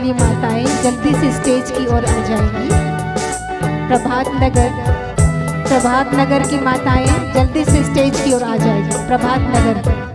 वाली माताएं जल्दी से स्टेज की ओर आ जाएंगी। प्रभात नगर की माताएं जल्दी से स्टेज की ओर आ जाएगी। प्रभात नगर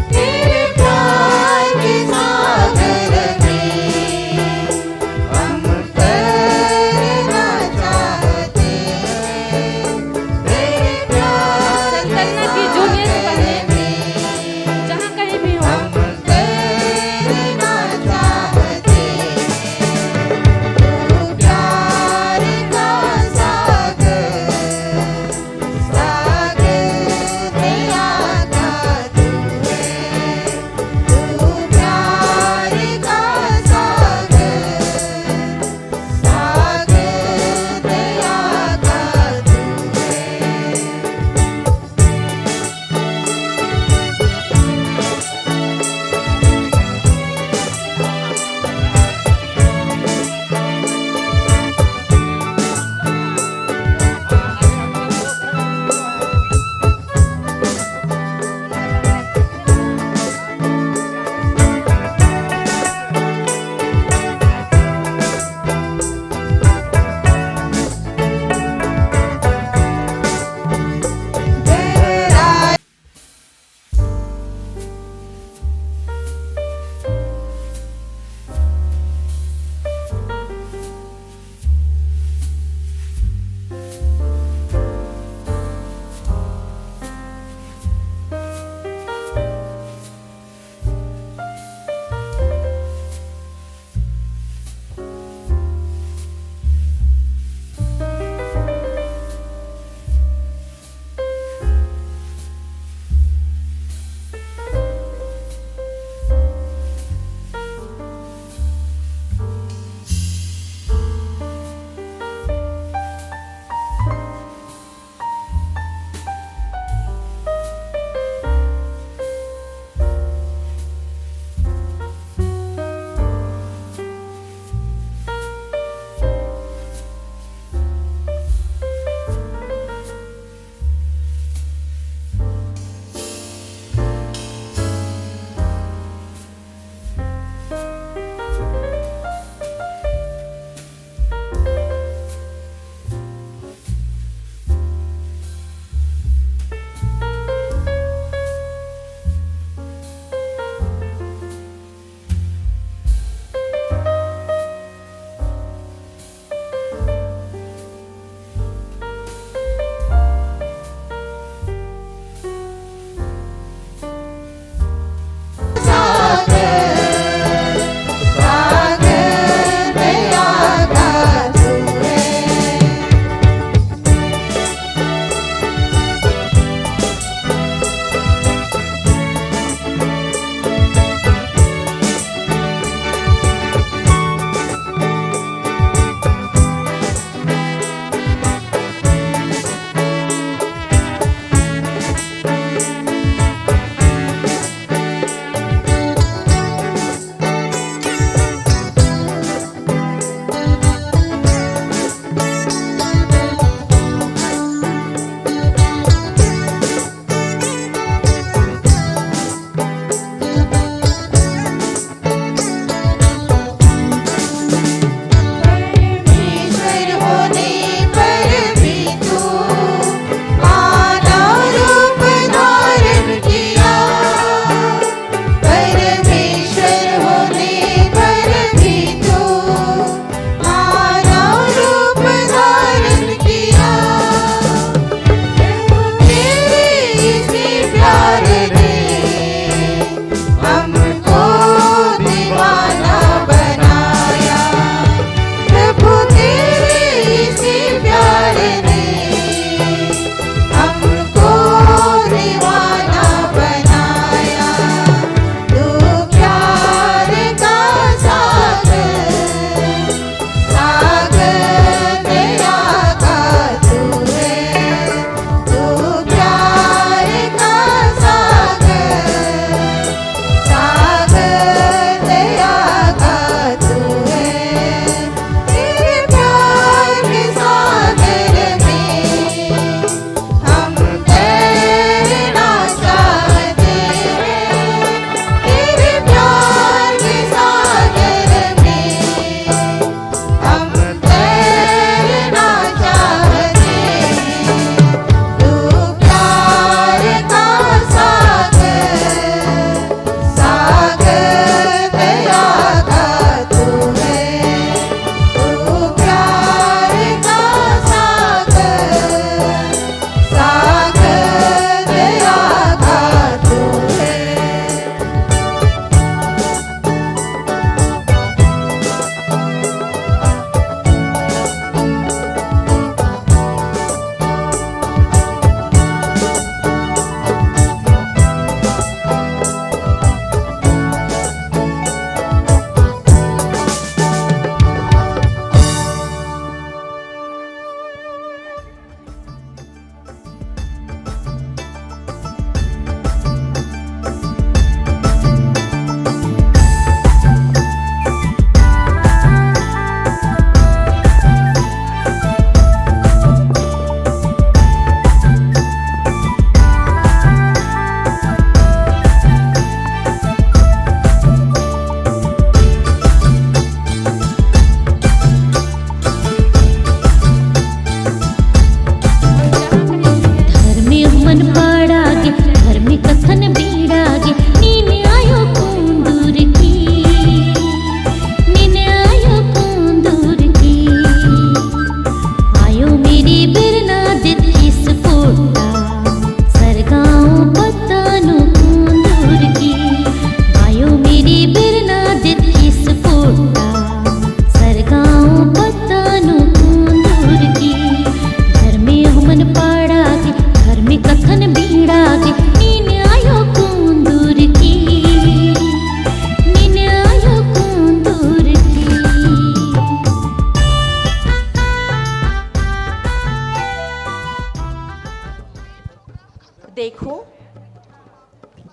तेरे प्यार के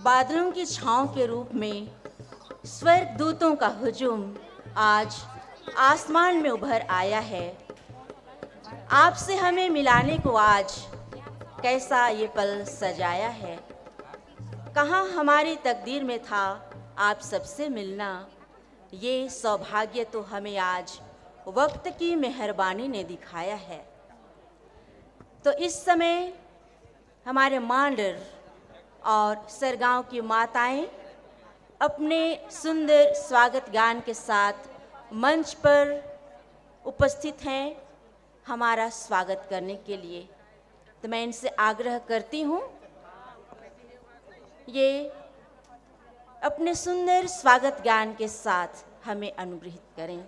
बादलों की छांव के रूप में स्वर्ग दूतों का हुजूम आज आसमान में उभर आया है। आपसे हमें मिलाने को आज कैसा ये पल सजाया है। कहाँ हमारी तकदीर में था आप सबसे मिलना, ये सौभाग्य तो हमें आज वक्त की मेहरबानी ने दिखाया है। तो इस समय हमारे मांडर और सरगांव की माताएं अपने सुंदर स्वागत गान के साथ मंच पर उपस्थित हैं हमारा स्वागत करने के लिए। तो मैं इनसे आग्रह करती हूँ ये अपने सुंदर स्वागत गान के साथ हमें अनुग्रहित करें।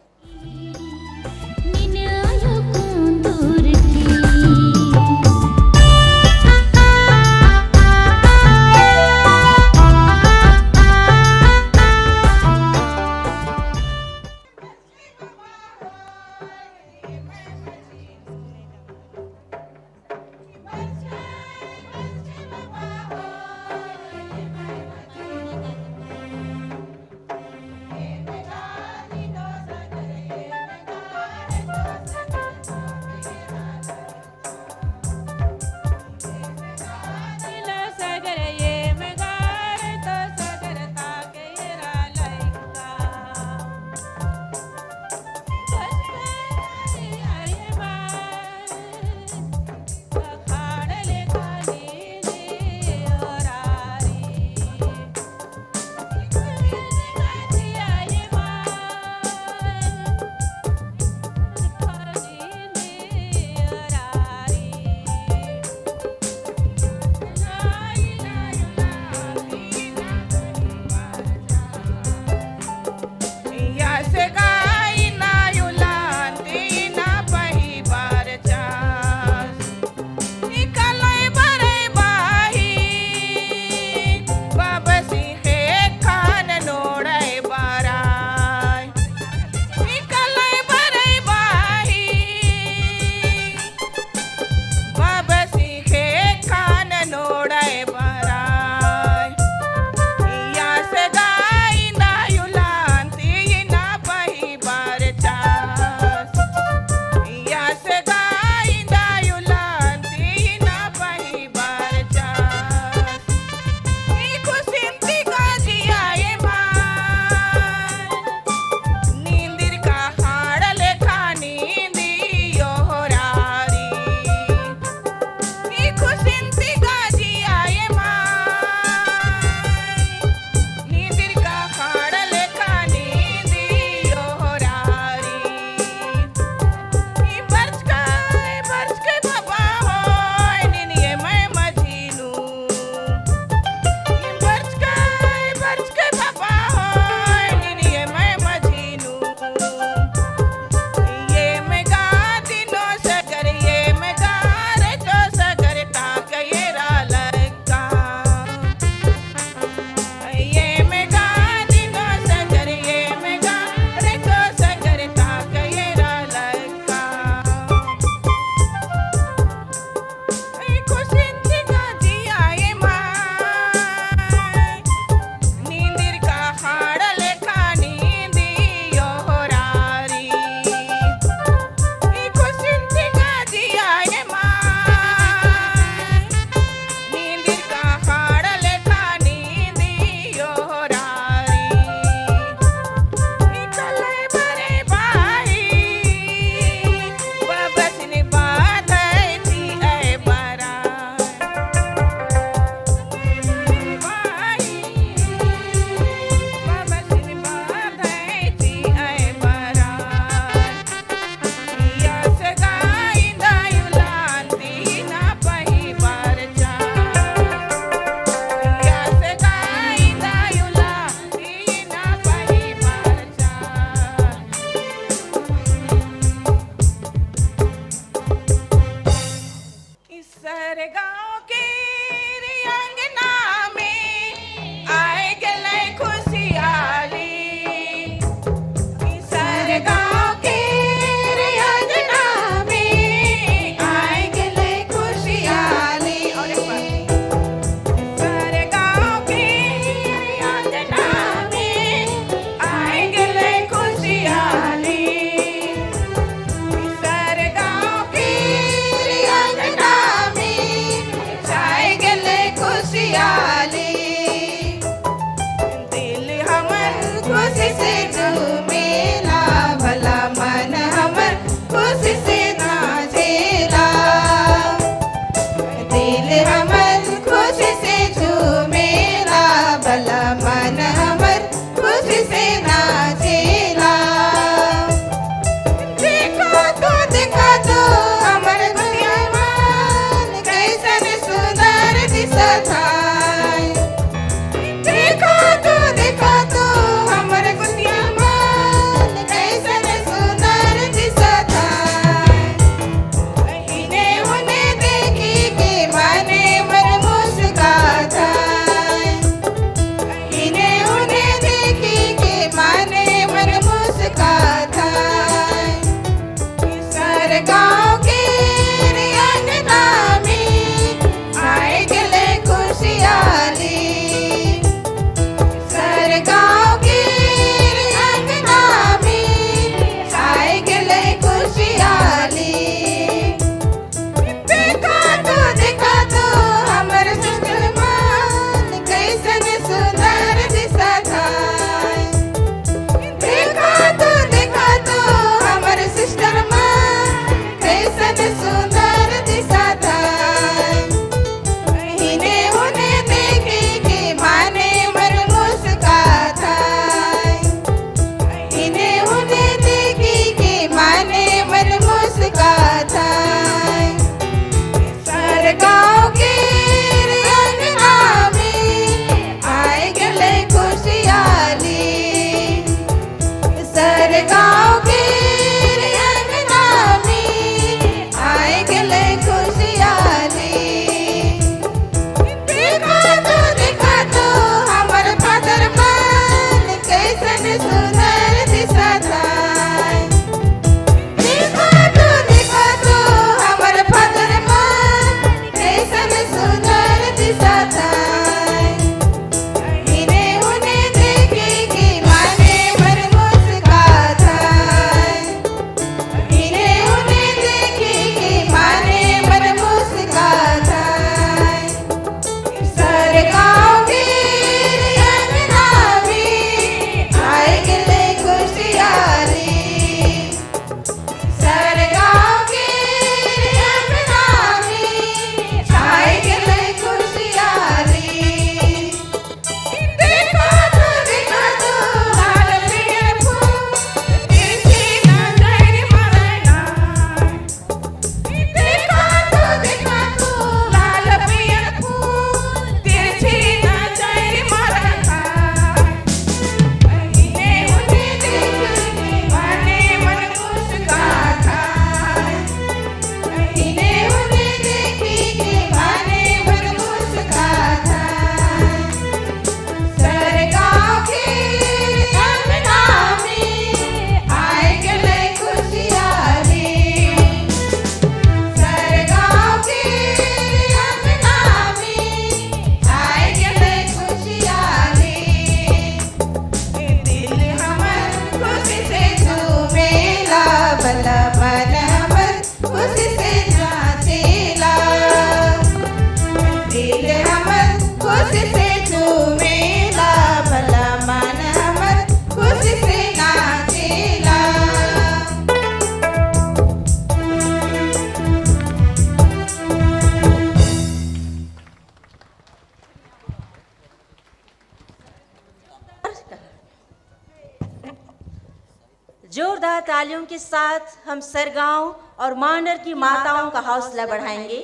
जोरदार तालियों के साथ हम सरगांव और मानर की माताओं का हौसला बढ़ाएंगे।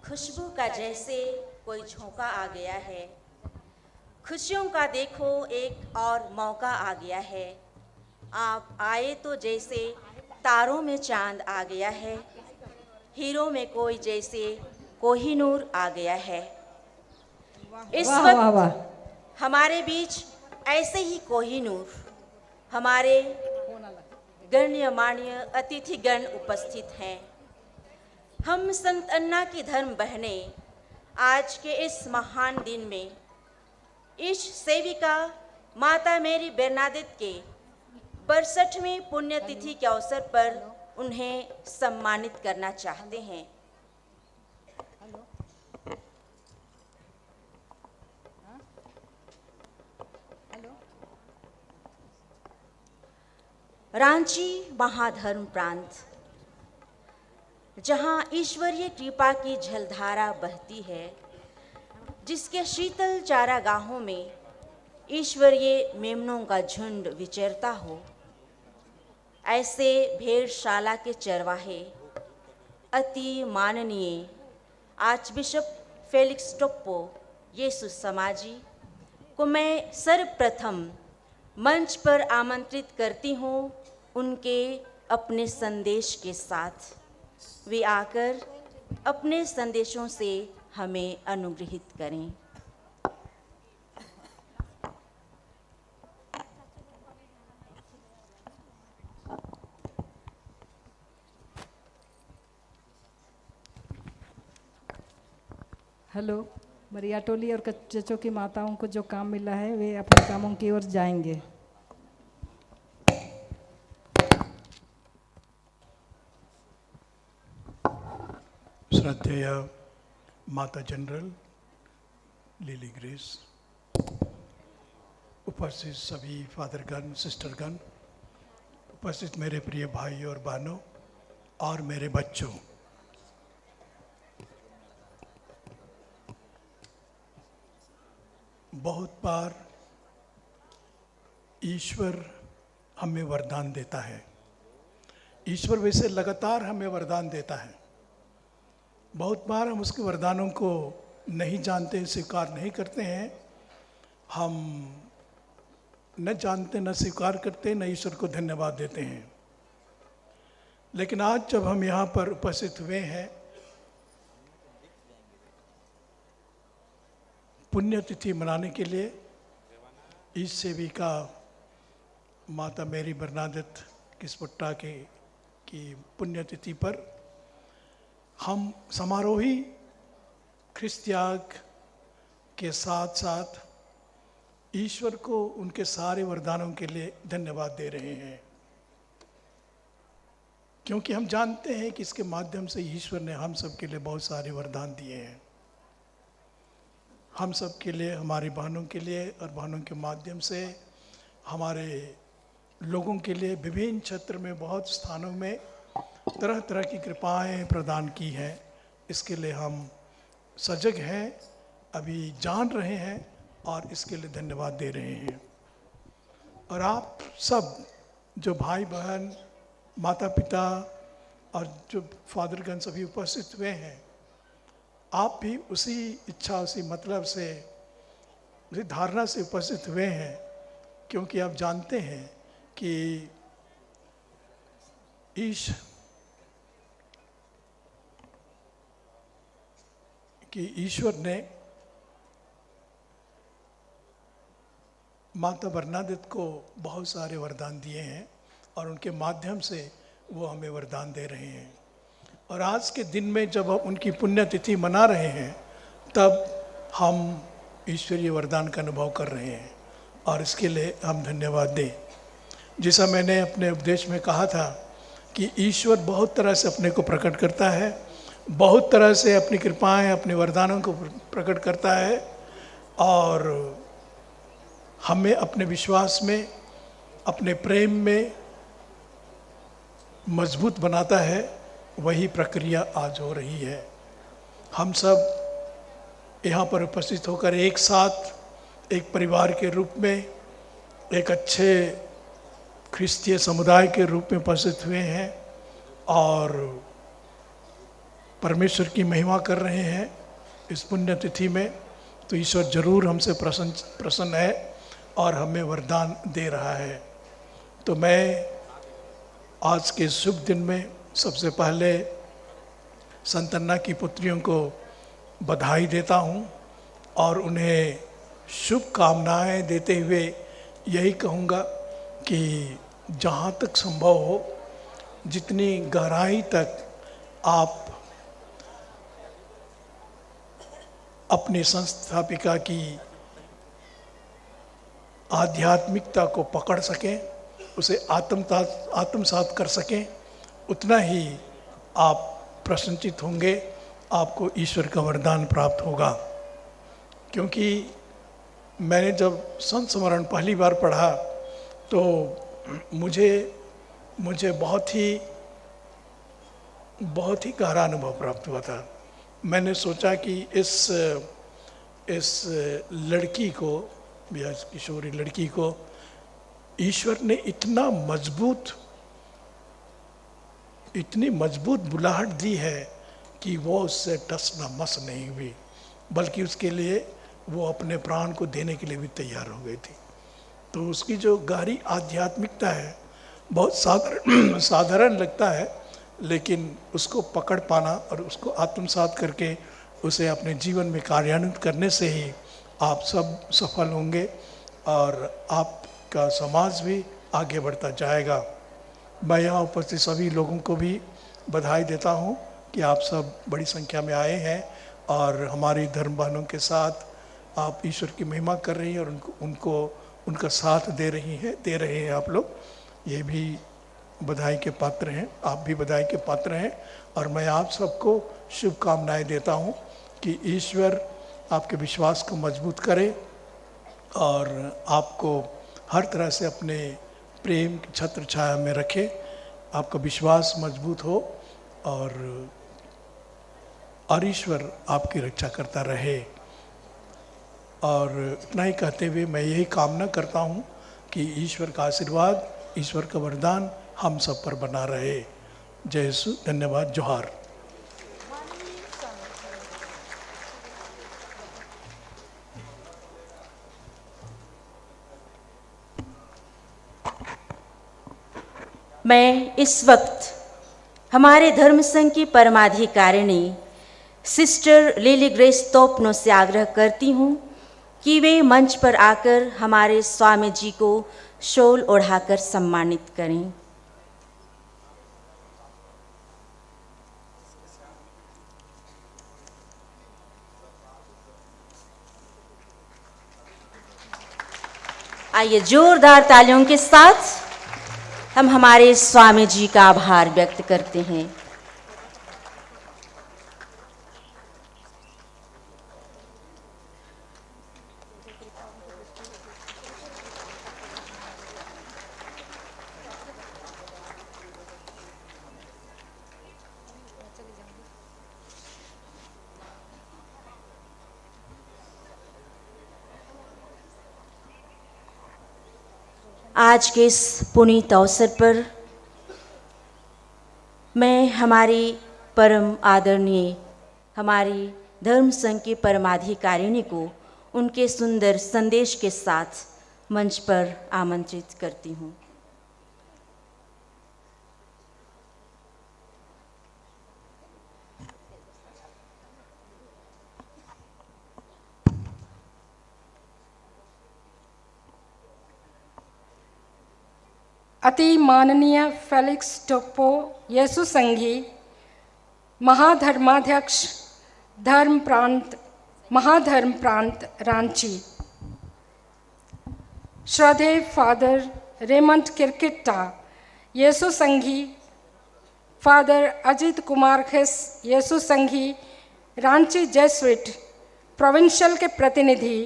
खुशबू का जैसे कोई झोंका आ गया है, खुशियों का देखो एक और मौका आ गया है। आप आए तो जैसे तारों में चांद आ गया है, हीरो में कोई जैसे कोहिनूर आ गया है। इस वाह, वक्त वाह, वाह। हमारे बीच ऐसे ही कोहिनूर हमारे गण्यमान्य अतिथिगण उपस्थित हैं। हम संत अन्ना की धर्म बहनें आज के इस महान दिन में इस सेविका माता मेरी बरनादेत के 62वें पुण्यतिथि के अवसर पर उन्हें सम्मानित करना चाहते हैं। रांची महाधर्म प्रांत, जहां ईश्वरीय कृपा की जलधारा बहती है, जिसके शीतल चारागाहों में ईश्वरीय मेमनों का झुंड विचरता हो, ऐसे भेड़शाला के चरवाहे अति माननीय आर्चबिशप फेलिक्स टोप्पो येसुस समाजी को मैं सर्वप्रथम मंच पर आमंत्रित करती हूँ उनके अपने संदेश के साथ। वे आकर अपने संदेशों से हमें अनुग्रहित करें। हेलो। मरिया टोली और चचों की माताओं को जो काम मिला है वे अपने कामों की ओर जाएंगे। श्रद्धेय माता जनरल लिली ग्रेस, उपस्थित सभी फादरगण, सिस्टरगण, उपस्थित मेरे प्रिय भाई और बहनों और मेरे बच्चों, बहुत बार ईश्वर हमें वरदान देता है। ईश्वर वैसे लगातार हमें वरदान देता है। बहुत बार हम उसके वरदानों को नहीं जानते, स्वीकार नहीं करते हैं। हम न जानते, न स्वीकार करते, न ईश्वर को धन्यवाद देते हैं। लेकिन आज जब हम यहाँ पर उपस्थित हुए हैं पुण्यतिथि मनाने के लिए, इस सेविका माता मेरी बरनादेत किस्पुट्टा की पुण्यतिथि पर हम समारोही ख्रिस्त त्याग के साथ साथ ईश्वर को उनके सारे वरदानों के लिए धन्यवाद दे रहे हैं, क्योंकि हम जानते हैं कि इसके माध्यम से ईश्वर ने हम सब के लिए बहुत सारे वरदान दिए हैं। हम सब के लिए, हमारी बहनों के लिए और बहनों के माध्यम से हमारे लोगों के लिए विभिन्न क्षेत्र में बहुत स्थानों में तरह तरह की कृपाएं प्रदान की हैं। इसके लिए हम सजग हैं, अभी जान रहे हैं और इसके लिए धन्यवाद दे रहे हैं। और आप सब जो भाई बहन, माता पिता और जो फादरगण सभी उपस्थित हुए हैं, आप भी उसी इच्छा, उसी मतलब से, उसी धारणा से उपस्थित हुए हैं, क्योंकि आप जानते हैं कि ईश्वर ने माता बरनादेत को बहुत सारे वरदान दिए हैं और उनके माध्यम से वो हमें वरदान दे रहे हैं। और आज के दिन में जब हम उनकी पुण्यतिथि मना रहे हैं, तब हम ईश्वरीय वरदान का अनुभव कर रहे हैं और इसके लिए हम धन्यवाद दें। जैसा मैंने अपने उपदेश में कहा था कि ईश्वर बहुत तरह से अपने को प्रकट करता है, बहुत तरह से अपनी कृपाएं, अपने वरदानों को प्रकट करता है और हमें अपने विश्वास में, अपने प्रेम में मजबूत बनाता है। वही प्रक्रिया आज हो रही है। हम सब यहाँ पर उपस्थित होकर एक साथ एक परिवार के रूप में, एक अच्छे ख्रिस्तीय समुदाय के रूप में उपस्थित हुए हैं और परमेश्वर की महिमा कर रहे हैं इस पुण्यतिथि में, तो ईश्वर जरूर हमसे प्रसन्न है और हमें वरदान दे रहा है। तो मैं आज के शुभ दिन में सबसे पहले संतना की पुत्रियों को बधाई देता हूँ और उन्हें शुभकामनाएं देते हुए यही कहूँगा कि जहाँ तक संभव हो, जितनी गहराई तक आप अपनी संस्थापिका की आध्यात्मिकता को पकड़ सकें, उसे आत्मसात कर सकें, उतना ही आप प्रसन्नचित होंगे, आपको ईश्वर का वरदान प्राप्त होगा। क्योंकि मैंने जब संत स्मरण पहली बार पढ़ा तो मुझे बहुत ही गहरा अनुभव प्राप्त हुआ था। मैंने सोचा कि इस लड़की को, या किशोरी लड़की को ईश्वर ने इतनी मजबूत बुलाहट दी है कि वो उससे टस न मस नहीं हुई, बल्कि उसके लिए वो अपने प्राण को देने के लिए भी तैयार हो गई थी। तो उसकी जो गहरी आध्यात्मिकता है, बहुत साधारण लगता है, लेकिन उसको पकड़ पाना और उसको आत्मसात करके उसे अपने जीवन में कार्यान्वित करने से ही आप सब सफल होंगे और आपका समाज भी आगे बढ़ता जाएगा। मैं यहाँ उपस्थित सभी लोगों को भी बधाई देता हूँ कि आप सब बड़ी संख्या में आए हैं और हमारी धर्म बहनों के साथ आप ईश्वर की महिमा कर रही हैं और उनका साथ दे रहे हैं आप लोग। ये भी बधाई के पात्र हैं, आप भी बधाई के पात्र हैं और मैं आप सबको शुभकामनाएं देता हूँ कि ईश्वर आपके विश्वास को मजबूत करे और आपको हर तरह से अपने प्रेम की छत्र छाया में रखे, आपका विश्वास मजबूत हो और ईश्वर आपकी रक्षा करता रहे। और इतना ही कहते हुए मैं यही कामना करता हूँ कि ईश्वर का आशीर्वाद, ईश्वर का वरदान हम सब पर बना रहे। जय यीशु, धन्यवाद, जोहार। मैं इस वक्त हमारे धर्म संघ की परमाधिकारिणी सिस्टर लिली ग्रेस तोपनो से आग्रह करती हूँ कि वे मंच पर आकर हमारे स्वामी जी को शॉल ओढ़ाकर सम्मानित करें। आइए जोरदार तालियों के साथ हम हमारे स्वामी जी का आभार व्यक्त करते हैं। आज के इस पुनीत अवसर पर मैं हमारी परम आदरणीय हमारी धर्म संघ की परमाधिकारिणी को उनके सुंदर संदेश के साथ मंच पर आमंत्रित करती हूँ। अति माननीय फेलिक्स टोप्पो यीशु संघी महाधर्माध्यक्ष महाधर्म प्रांत रांची, श्रद्धेय फादर रेमंड किरकिट्टा यीशु संघी, फादर अजित कुमार खेस यीशु संघी रांची जेसुइट प्रोविंशियल के प्रतिनिधि,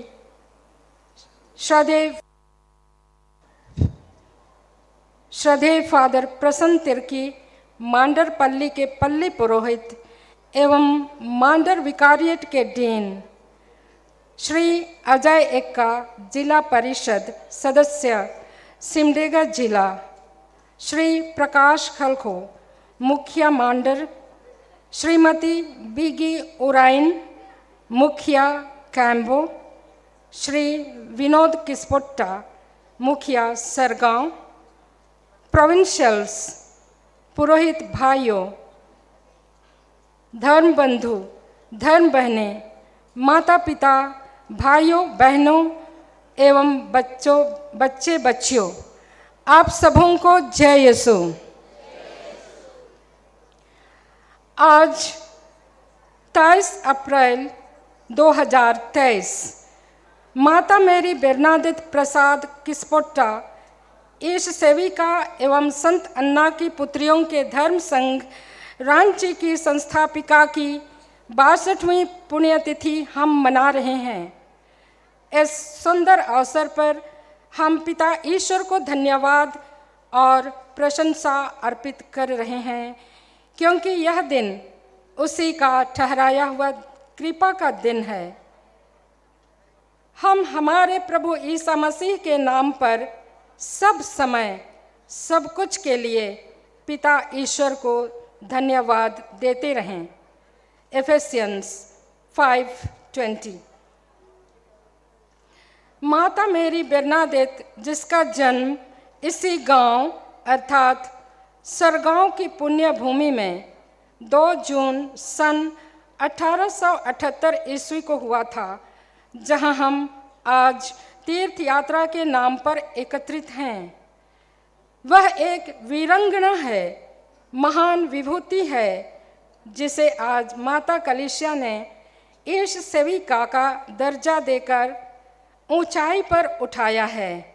श्रद्धेय फादर प्रसन्न तिर्की मांडरपल्ली के पल्ली पुरोहित एवं मांडर विकारिएट के डीन, श्री अजय एक्का, जिला परिषद सदस्य सिमडेगा जिला, श्री प्रकाश खलखो, मुखिया मांडर, श्रीमती बीगी ओराइन, मुखिया कैम्बो, श्री विनोद किस्पोट्टा, मुखिया सरगांव, प्रोविंशियल्स, पुरोहित भाइयों, धर्म बंधु, धर्म बहनें, माता पिता, भाइयों बहनों एवं बच्चे बच्चियों, आप सबों को जय यीशु। आज 23 अप्रैल 2023 माता मेरी बेरनादित प्रसाद किस्पोट्टा, ईश सेविका एवं संत अन्ना की पुत्रियों के धर्म संघ रांची की संस्थापिका की 62वीं पुण्यतिथि हम मना रहे हैं। इस सुंदर अवसर पर हम पिता ईश्वर को धन्यवाद और प्रशंसा अर्पित कर रहे हैं, क्योंकि यह दिन उसी का ठहराया हुआ कृपा का दिन है। हम हमारे प्रभु ईसा मसीह के नाम पर सब समय सब कुछ के लिए पिता ईश्वर को धन्यवाद देते रहें। एफेसियंस 5:20। माता मेरी बेरनादित, जिसका जन्म इसी गांव अर्थात सरगांव की पुण्य भूमि में 2 जून सन 1878 ईस्वी को हुआ था, जहां हम आज तीर्थ यात्रा के नाम पर एकत्रित हैं। वह एक वीरांगना है, महान विभूति है, जिसे आज माता कलीसिया ने ईश सेविका का दर्जा देकर ऊंचाई पर उठाया है।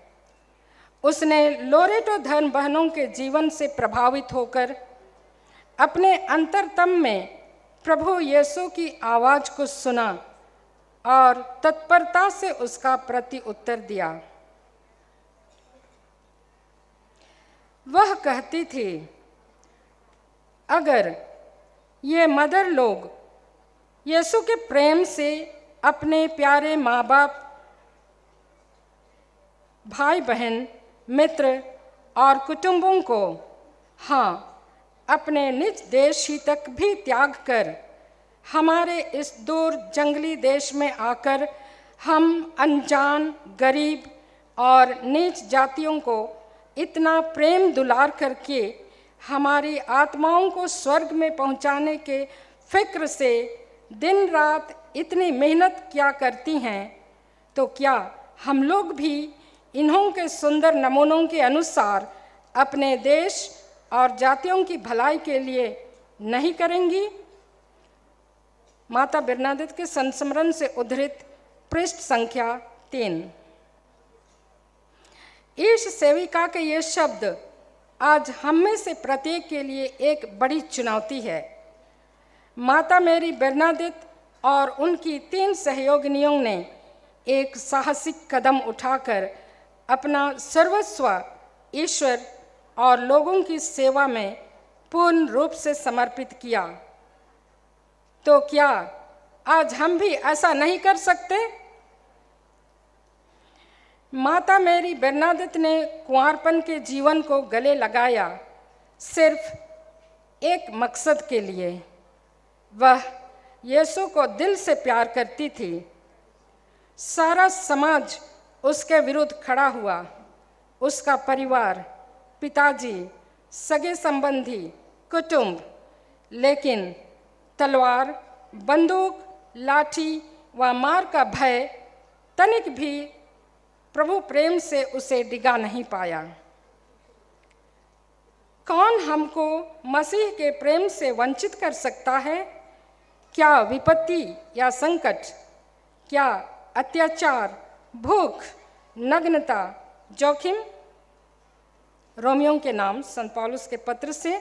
उसने लोरेटो धर्म बहनों के जीवन से प्रभावित होकर अपने अंतरतम में प्रभु यीशु की आवाज़ को सुना और तत्परता से उसका प्रति उत्तर दिया। वह कहती थी, अगर ये मदर लोग यीशु के प्रेम से अपने प्यारे माँ बाप, भाई बहन, मित्र और कुटुंबों को, हाँ, अपने निज देश ही तक भी त्याग कर हमारे इस दूर जंगली देश में आकर हम अनजान, गरीब और नीच जातियों को इतना प्रेम दुलार करके हमारी आत्माओं को स्वर्ग में पहुंचाने के फिक्र से दिन रात इतनी मेहनत क्या करती हैं, तो क्या हम लोग भी इन्हों के सुंदर नमूनों के अनुसार अपने देश और जातियों की भलाई के लिए नहीं करेंगी? माता बेरनादित के संस्मरण से उद्धृत पृष्ठ संख्या 3। ईश सेविका के ये शब्द आज हम में से प्रत्येक के लिए एक बड़ी चुनौती है। माता मेरी बेरनादित और उनकी 3 सहयोगिनियों ने एक साहसिक कदम उठाकर अपना सर्वस्व ईश्वर और लोगों की सेवा में पूर्ण रूप से समर्पित किया। तो क्या आज हम भी ऐसा नहीं कर सकते? माता मेरी बेरनादित ने कुंवारपन के जीवन को गले लगाया सिर्फ एक मकसद के लिए। वह यीशु को दिल से प्यार करती थी। सारा समाज उसके विरुद्ध खड़ा हुआ, उसका परिवार, पिताजी, सगे संबंधी, कुटुंब, लेकिन तलवार, बंदूक, लाठी व मार का भय तनिक भी प्रभु प्रेम से उसे डिगा नहीं पाया। कौन हमको मसीह के प्रेम से वंचित कर सकता है? क्या विपत्ति या संकट, क्या अत्याचार, भूख, नग्नता, जोखिम? रोमियों के नाम संत पौलुस के पत्र से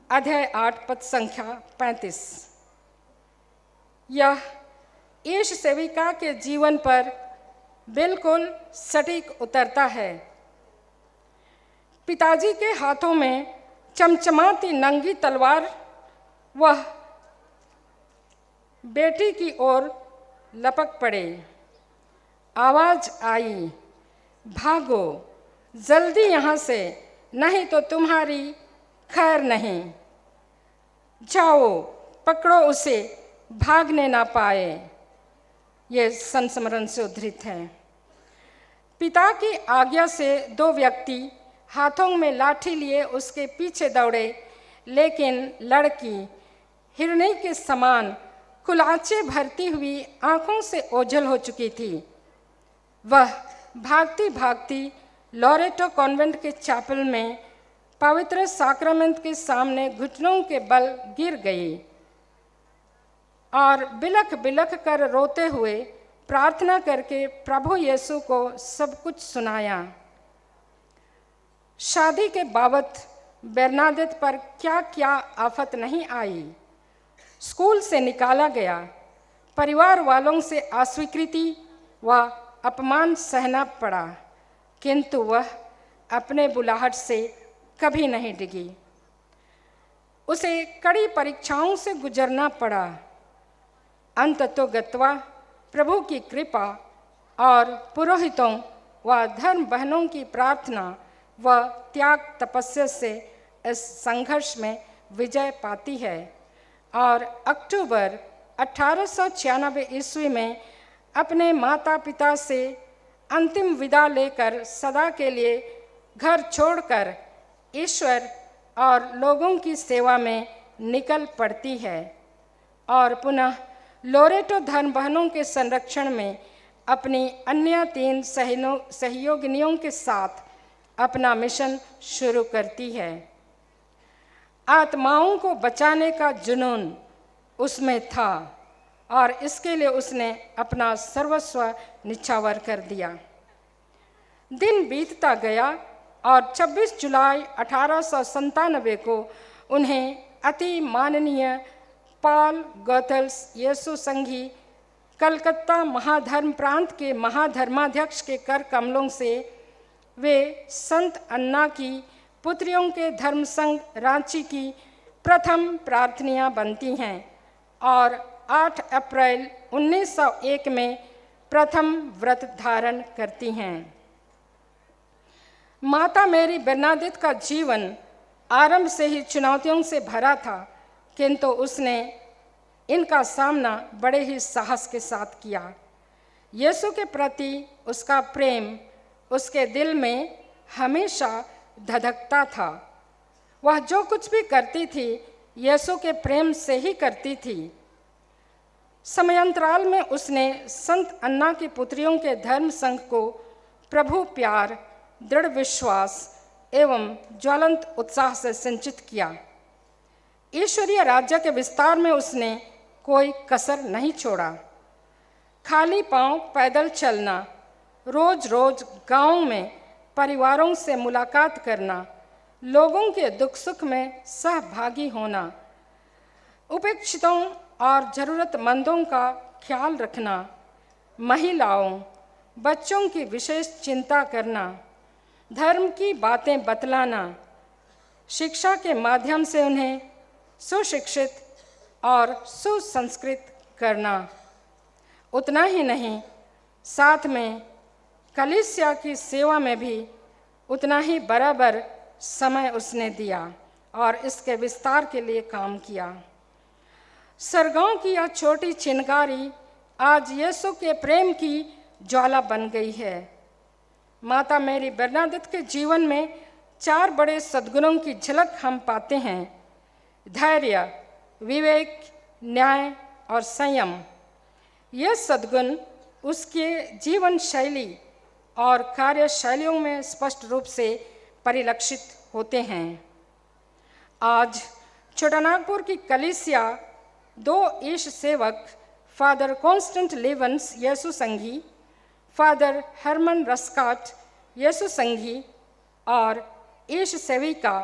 अध्याय 8 पद संख्या 35। यह ईश सेविका के जीवन पर बिल्कुल सटीक उतरता है। पिताजी के हाथों में चमचमाती नंगी तलवार वह बेटी की ओर लपक पड़े। आवाज आई, भागो जल्दी यहाँ से, नहीं तो तुम्हारी खैर नहीं। जाओ पकड़ो उसे, भागने ना पाए। ये संस्मरण से उद्धृत है। पिता की आज्ञा से दो व्यक्ति हाथों में लाठी लिए उसके पीछे दौड़े, लेकिन लड़की हिरनी के समान कुलाचे भरती हुई आंखों से ओझल हो चुकी थी। वह भागती भागती लोरेटो कॉन्वेंट के चैपल में पवित्र साक्रामेंट के सामने घुटनों के बल गिर गई और बिलख बिलख कर रोते हुए प्रार्थना करके प्रभु यीशु को सब कुछ सुनाया। शादी के बाबत बेर्नाडेट पर क्या क्या आफत नहीं आई। स्कूल से निकाला गया, परिवार वालों से अस्वीकृति व अपमान सहना पड़ा, किंतु वह अपने बुलाहट से कभी नहीं डिगी। उसे कड़ी परीक्षाओं से गुजरना पड़ा। अंततोगत्वा प्रभु की कृपा और पुरोहितों व धर्म बहनों की प्रार्थना व त्याग तपस्या से इस संघर्ष में विजय पाती है और अक्टूबर 1896 ईस्वी में अपने माता पिता से अंतिम विदा लेकर सदा के लिए घर छोड़कर ईश्वर और लोगों की सेवा में निकल पड़ती है और पुनः लोरेटो धर्म बहनों के संरक्षण में अपनी अन्य 3 सहयोगिनियों के साथ अपना मिशन शुरू करती है। आत्माओं को बचाने का जुनून उसमें था और इसके लिए उसने अपना सर्वस्व निछावर कर दिया। दिन बीतता गया और 26 जुलाई 1897 को उन्हें अति माननीय पॉल गोथल्स यीशु संघी कलकत्ता महाधर्म प्रांत के महाधर्माध्यक्ष के कर कमलों से वे संत अन्ना की पुत्रियों के धर्म संघ रांची की प्रथम प्रार्थनिया बनती हैं और 8 अप्रैल 1901 में प्रथम व्रत धारण करती हैं। माता मेरी बेर्नाडेट का जीवन आरंभ से ही चुनौतियों से भरा था, किंतु उसने इनका सामना बड़े ही साहस के साथ किया। यीशु के प्रति उसका प्रेम उसके दिल में हमेशा धधकता था। वह जो कुछ भी करती थी यीशु के प्रेम से ही करती थी। समयांतराल में उसने संत अन्ना की पुत्रियों के धर्म संघ को प्रभु प्यार, दृढ़ विश्वास एवं ज्वलंत उत्साह से सिंचित किया। ईश्वरीय राज्य के विस्तार में उसने कोई कसर नहीं छोड़ा। खाली पांव पैदल चलना, रोज रोज गांव में परिवारों से मुलाकात करना, लोगों के दुख सुख में सहभागी होना, उपेक्षितों और ज़रूरतमंदों का ख्याल रखना, महिलाओं बच्चों की विशेष चिंता करना, धर्म की बातें बतलाना, शिक्षा के माध्यम से उन्हें सुशिक्षित और सुसंस्कृत करना। उतना ही नहीं, साथ में कलीसिया की सेवा में भी उतना ही बराबर समय उसने दिया और इसके विस्तार के लिए काम किया। सरगांव की यह छोटी चिनगारी आज यीशु के प्रेम की ज्वाला बन गई है। माता मेरी बेर्नाडेट के जीवन में 4 बड़े सद्गुणों की झलक हम पाते हैं: धैर्य, विवेक, न्याय और संयम। ये सद्गुण उसके जीवन शैली और कार्यशैलियों में स्पष्ट रूप से परिलक्षित होते हैं। आज छोटानागपुर की कलीसिया 2 ईश सेवक फादर कॉन्स्टेंट लेवंस यीशु संघी, फादर हरमन रस्काट यीशु संघी और ईश सेविका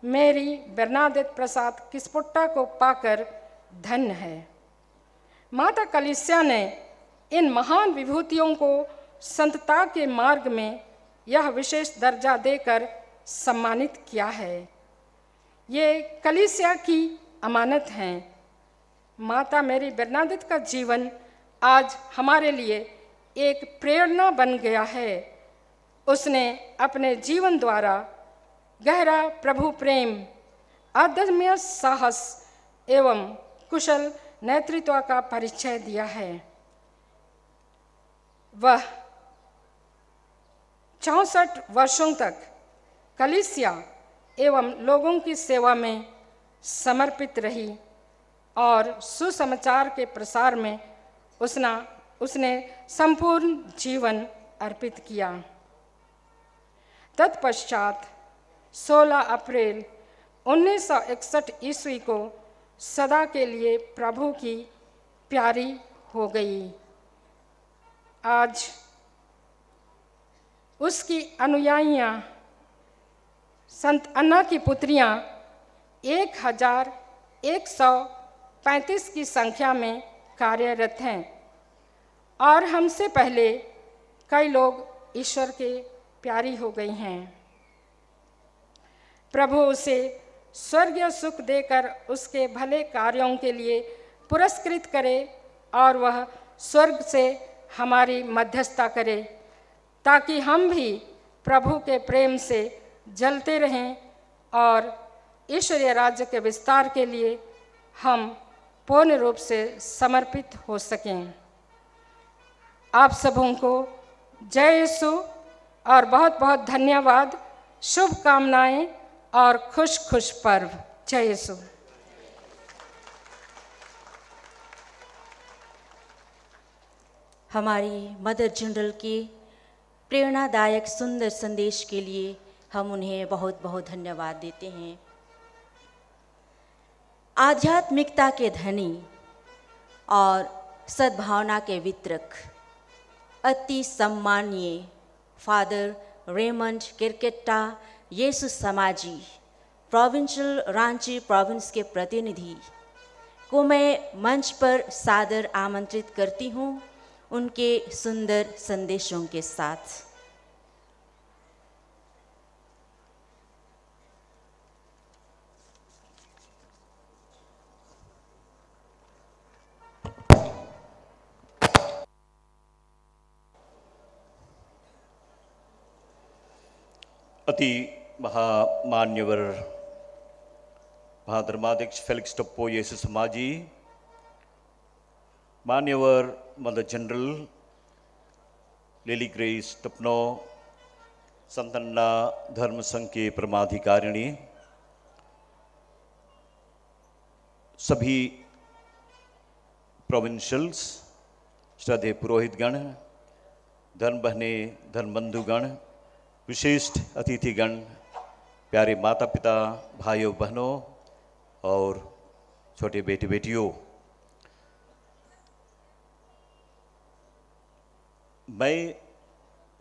मेरी बेर्नाडेट प्रसाद किस्पोट्टा को पाकर धन्य है। माता कलीसिया ने इन महान विभूतियों को संतता के मार्ग में यह विशेष दर्जा देकर सम्मानित किया है। ये कलीसिया की अमानत हैं। माता मेरी बेर्नाडेट का जीवन आज हमारे लिए एक प्रेरणा बन गया है। उसने अपने जीवन द्वारा गहरा प्रभु प्रेम, अदम्य साहस एवं कुशल नेतृत्व का परिचय दिया है। वह 64 वर्षों तक कलीसिया एवं लोगों की सेवा में समर्पित रही और सुसमाचार के प्रसार में उसने संपूर्ण जीवन अर्पित किया। तत्पश्चात 16 अप्रैल 1961 ईस्वी को सदा के लिए प्रभु की प्यारी हो गई। आज उसकी अनुयायियाँ संत अन्ना की पुत्रियाँ 1135 की संख्या में कार्यरत हैं और हमसे पहले कई लोग ईश्वर के प्यारी हो गई हैं। प्रभु उसे स्वर्गीय सुख देकर उसके भले कार्यों के लिए पुरस्कृत करे और वह स्वर्ग से हमारी मध्यस्थता करे, ताकि हम भी प्रभु के प्रेम से जलते रहें और ईश्वरीय राज्य के विस्तार के लिए हम पूर्ण रूप से समर्पित हो सकें। आप सबों को जय यीशु और बहुत बहुत धन्यवाद, शुभकामनाएं और खुश खुश पर्व। जय यीशु। हमारी मदर जनरल के प्रेरणादायक सुंदर संदेश के लिए हम उन्हें बहुत बहुत धन्यवाद देते हैं। आध्यात्मिकता के धनी और सद्भावना के वितरक अति सम्मानीय फादर रेमंड किरकेट्टा येसु समाजी प्रोविंशियल रांची प्रोविंस के प्रतिनिधि को मैं मंच पर सादर आमंत्रित करती हूँ उनके सुंदर संदेशों के साथ। अति महामान्यवर महाधर्माध्यक्ष फेलिक्स टप्पो येसु समाजी, मान्यवर mother general lily grace Tapno, संत अन्ना धर्म संघ के परमाधिकारिणी, सभी प्रोविंशियल्स, श्रद्धेय पुरोहितगण, धर्म बहने, धर्म बंधुगण, विशिष्ट अतिथिगण, प्यारे माता पिता, भाइयों बहनों और छोटे बेटे बेटियों, मैं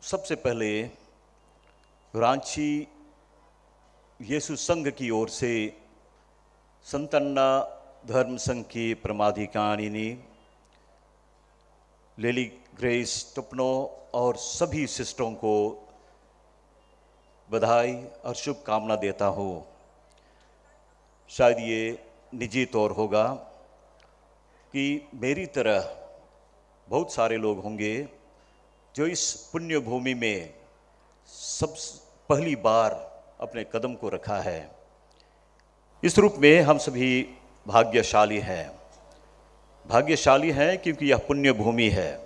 सबसे पहले रांची येसु संघ की ओर से संत अन्ना धर्म संघ की परमाधिकारिणी लिली ग्रेस टपनो और सभी सिस्टरों को बधाई और शुभकामना देता हूँ। शायद ये निजी तौर होगा कि मेरी तरह बहुत सारे लोग होंगे जो इस पुण्य भूमि में सब पहली बार अपने कदम को रखा है। इस रूप में हम सभी भाग्यशाली हैं। भाग्यशाली हैं क्योंकि यह पुण्य भूमि है।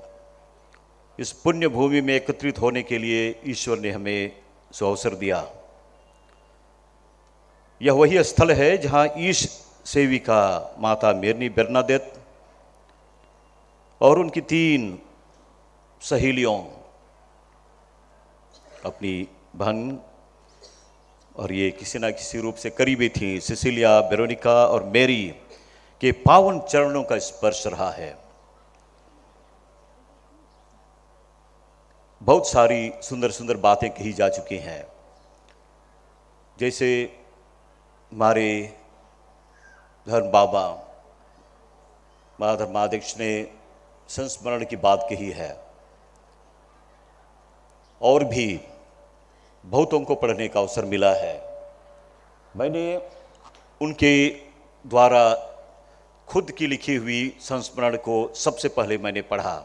इस पुण्य भूमि में एकत्रित होने के लिए ईश्वर ने हमें अवसर दिया। यह वही स्थल है जहां ईश सेविका माता मेरनी बेर्नाडेत और उनकी 3 सहेलियों, अपनी बहन और ये किसी न किसी रूप से करीबी थी, सिसिलिया, वेरोनिका और मेरी के पावन चरणों का स्पर्श रहा है। बहुत सारी सुंदर सुंदर बातें कही जा चुकी हैं, जैसे हमारे धर्म बाबा महाधर्माध्यक्ष ने संस्मरण की बात कही है और भी बहुतों को पढ़ने का अवसर मिला है। मैंने उनके द्वारा खुद की लिखी हुई संस्मरण को सबसे पहले मैंने पढ़ा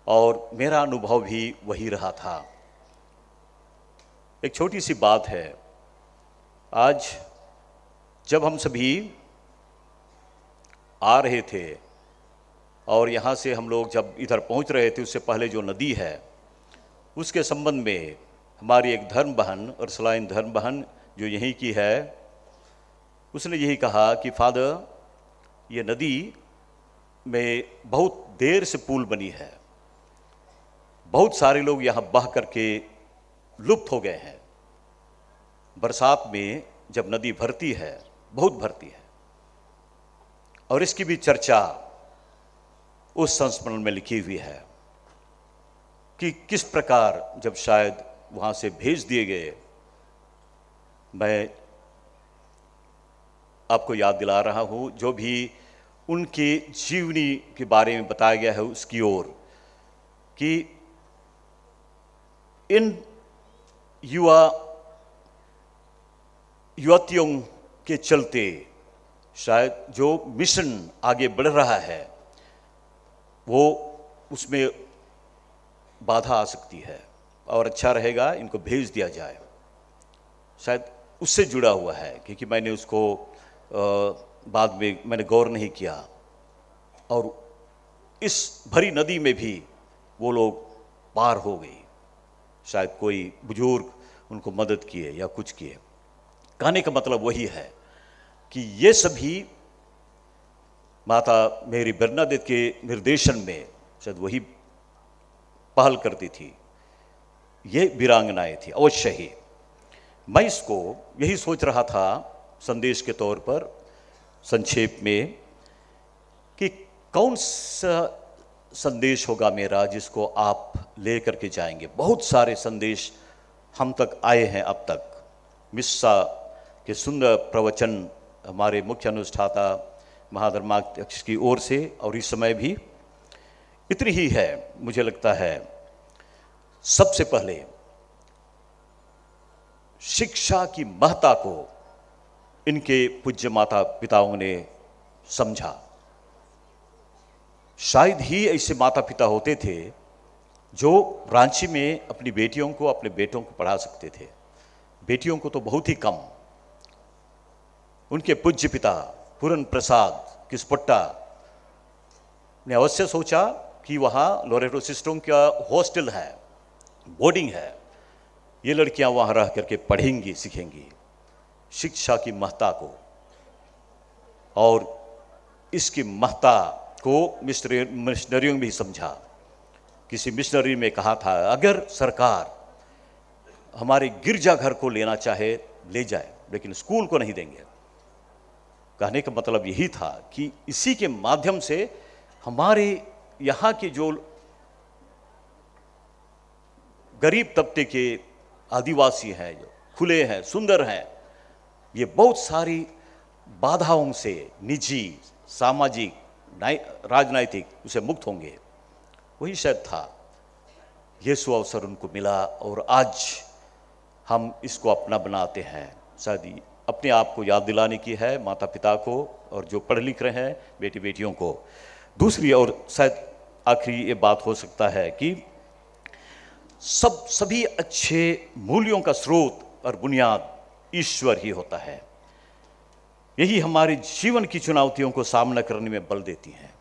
और मेरा अनुभव भी वही रहा था। एक छोटी सी बात है, आज जब हम सभी आ रहे थे और यहाँ से हम लोग जब इधर पहुँच रहे थे, उससे पहले जो नदी है उसके संबंध में हमारी एक धर्म बहन और सलाइन धर्म बहन जो यहीं की है, उसने यही कहा कि फादर, ये नदी में बहुत देर से पुल बनी है, बहुत सारे लोग यहाँ बह करके लुप्त हो गए हैं। बरसात में जब नदी भरती है, बहुत भरती है, और इसकी भी चर्चा उस संस्मरण में लिखी हुई है कि किस प्रकार जब शायद वहाँ से भेज दिए गए। मैं आपको याद दिला रहा हूँ जो भी उनके जीवनी के बारे में बताया गया है उसकी ओर, कि इन युवतियों के चलते शायद जो मिशन आगे बढ़ रहा है वो उसमें बाधा आ सकती है, और अच्छा रहेगा इनको भेज दिया जाए। शायद उससे जुड़ा हुआ है, क्योंकि मैंने उसको बाद में मैंने गौर नहीं किया, और इस भरी नदी में भी वो लोग पार हो गई। शायद कोई बुजुर्ग उनको मदद किए या कुछ किए। कहने का मतलब वही है कि ये सभी माता मेरी बरनादेत के निर्देशन में शायद वही पहल करती थी। ये वीरांगनाएं थी अवश्य ही। मैं इसको यही सोच रहा था संदेश के तौर पर संक्षेप में कि कौन सा संदेश होगा मेरा जिसको आप ले करके जाएंगे। बहुत सारे संदेश हम तक आए हैं अब तक। मिस्सा के सुंदर प्रवचन हमारे मुख्य अनुष्ठाता महाधर्माध्यक्ष की ओर से, और इस समय भी इतनी ही है। मुझे लगता है सबसे पहले शिक्षा की महत्ता को इनके पूज्य माता पिताओं ने समझा। शायद ही ऐसे माता पिता होते थे जो रांची में अपनी बेटियों को, अपने बेटों को पढ़ा सकते थे। बेटियों को तो बहुत ही कम। उनके पूज्य पिता पूरन प्रसाद किस्पट्टा ने अवश्य सोचा कि वहाँ लोरेटो सिस्टरों का हॉस्टल है, बोर्डिंग है, ये लड़कियां वहाँ रह करके पढ़ेंगी, सीखेंगी शिक्षा की महत्ता को। और इसकी महत्ता को मिशनरियों ने भी समझा। किसी मिशनरी में कहा था, अगर सरकार हमारे गिरजाघर को लेना चाहे ले जाए, लेकिन स्कूल को नहीं देंगे। कहने का मतलब यही था कि इसी के माध्यम से हमारे यहाँ के जो गरीब तबके के आदिवासी हैं, जो खुले हैं, सुंदर हैं, ये बहुत सारी बाधाओं से, निजी, सामाजिक, राजनैतिक, उसे मुक्त होंगे। वही शायद था। ये सुअवसर उनको मिला और आज हम इसको अपना बनाते हैं। शायद अपने आप को याद दिलाने की है, माता पिता को और जो पढ़ लिख रहे हैं बेटी बेटियों को। दूसरी और शायद आखिरी ये बात हो सकता है कि सभी अच्छे मूल्यों का स्रोत और बुनियाद ईश्वर ही होता है। यही हमारे जीवन की चुनौतियों को सामना करने में बल देती हैं।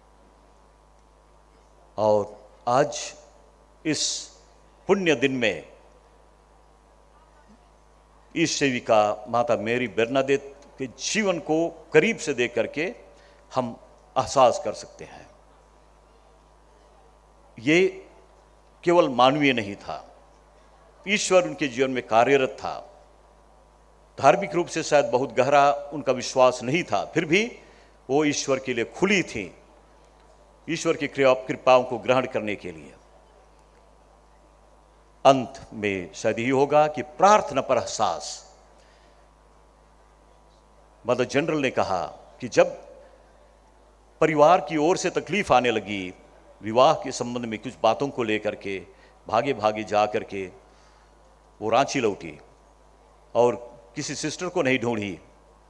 और आज इस पुण्य दिन में इस सेविका माता मेरी बरनादेत के जीवन को करीब से देख करके हम एहसास कर सकते हैं। ये केवल मानवीय नहीं था, ईश्वर उनके जीवन में कार्यरत था। धार्मिक रूप से शायद बहुत गहरा उनका विश्वास नहीं था, फिर भी वो ईश्वर के लिए खुली थी, ईश्वर की कृपाओं को ग्रहण करने के लिए। अंत में शायद यही होगा कि प्रार्थना पर एहसास। मदर जनरल ने कहा कि जब परिवार की ओर से तकलीफ आने लगी विवाह के संबंध में कुछ बातों को लेकर के, भागे भागे जा करके वो रांची लौटी और किसी सिस्टर को नहीं ढूंढी,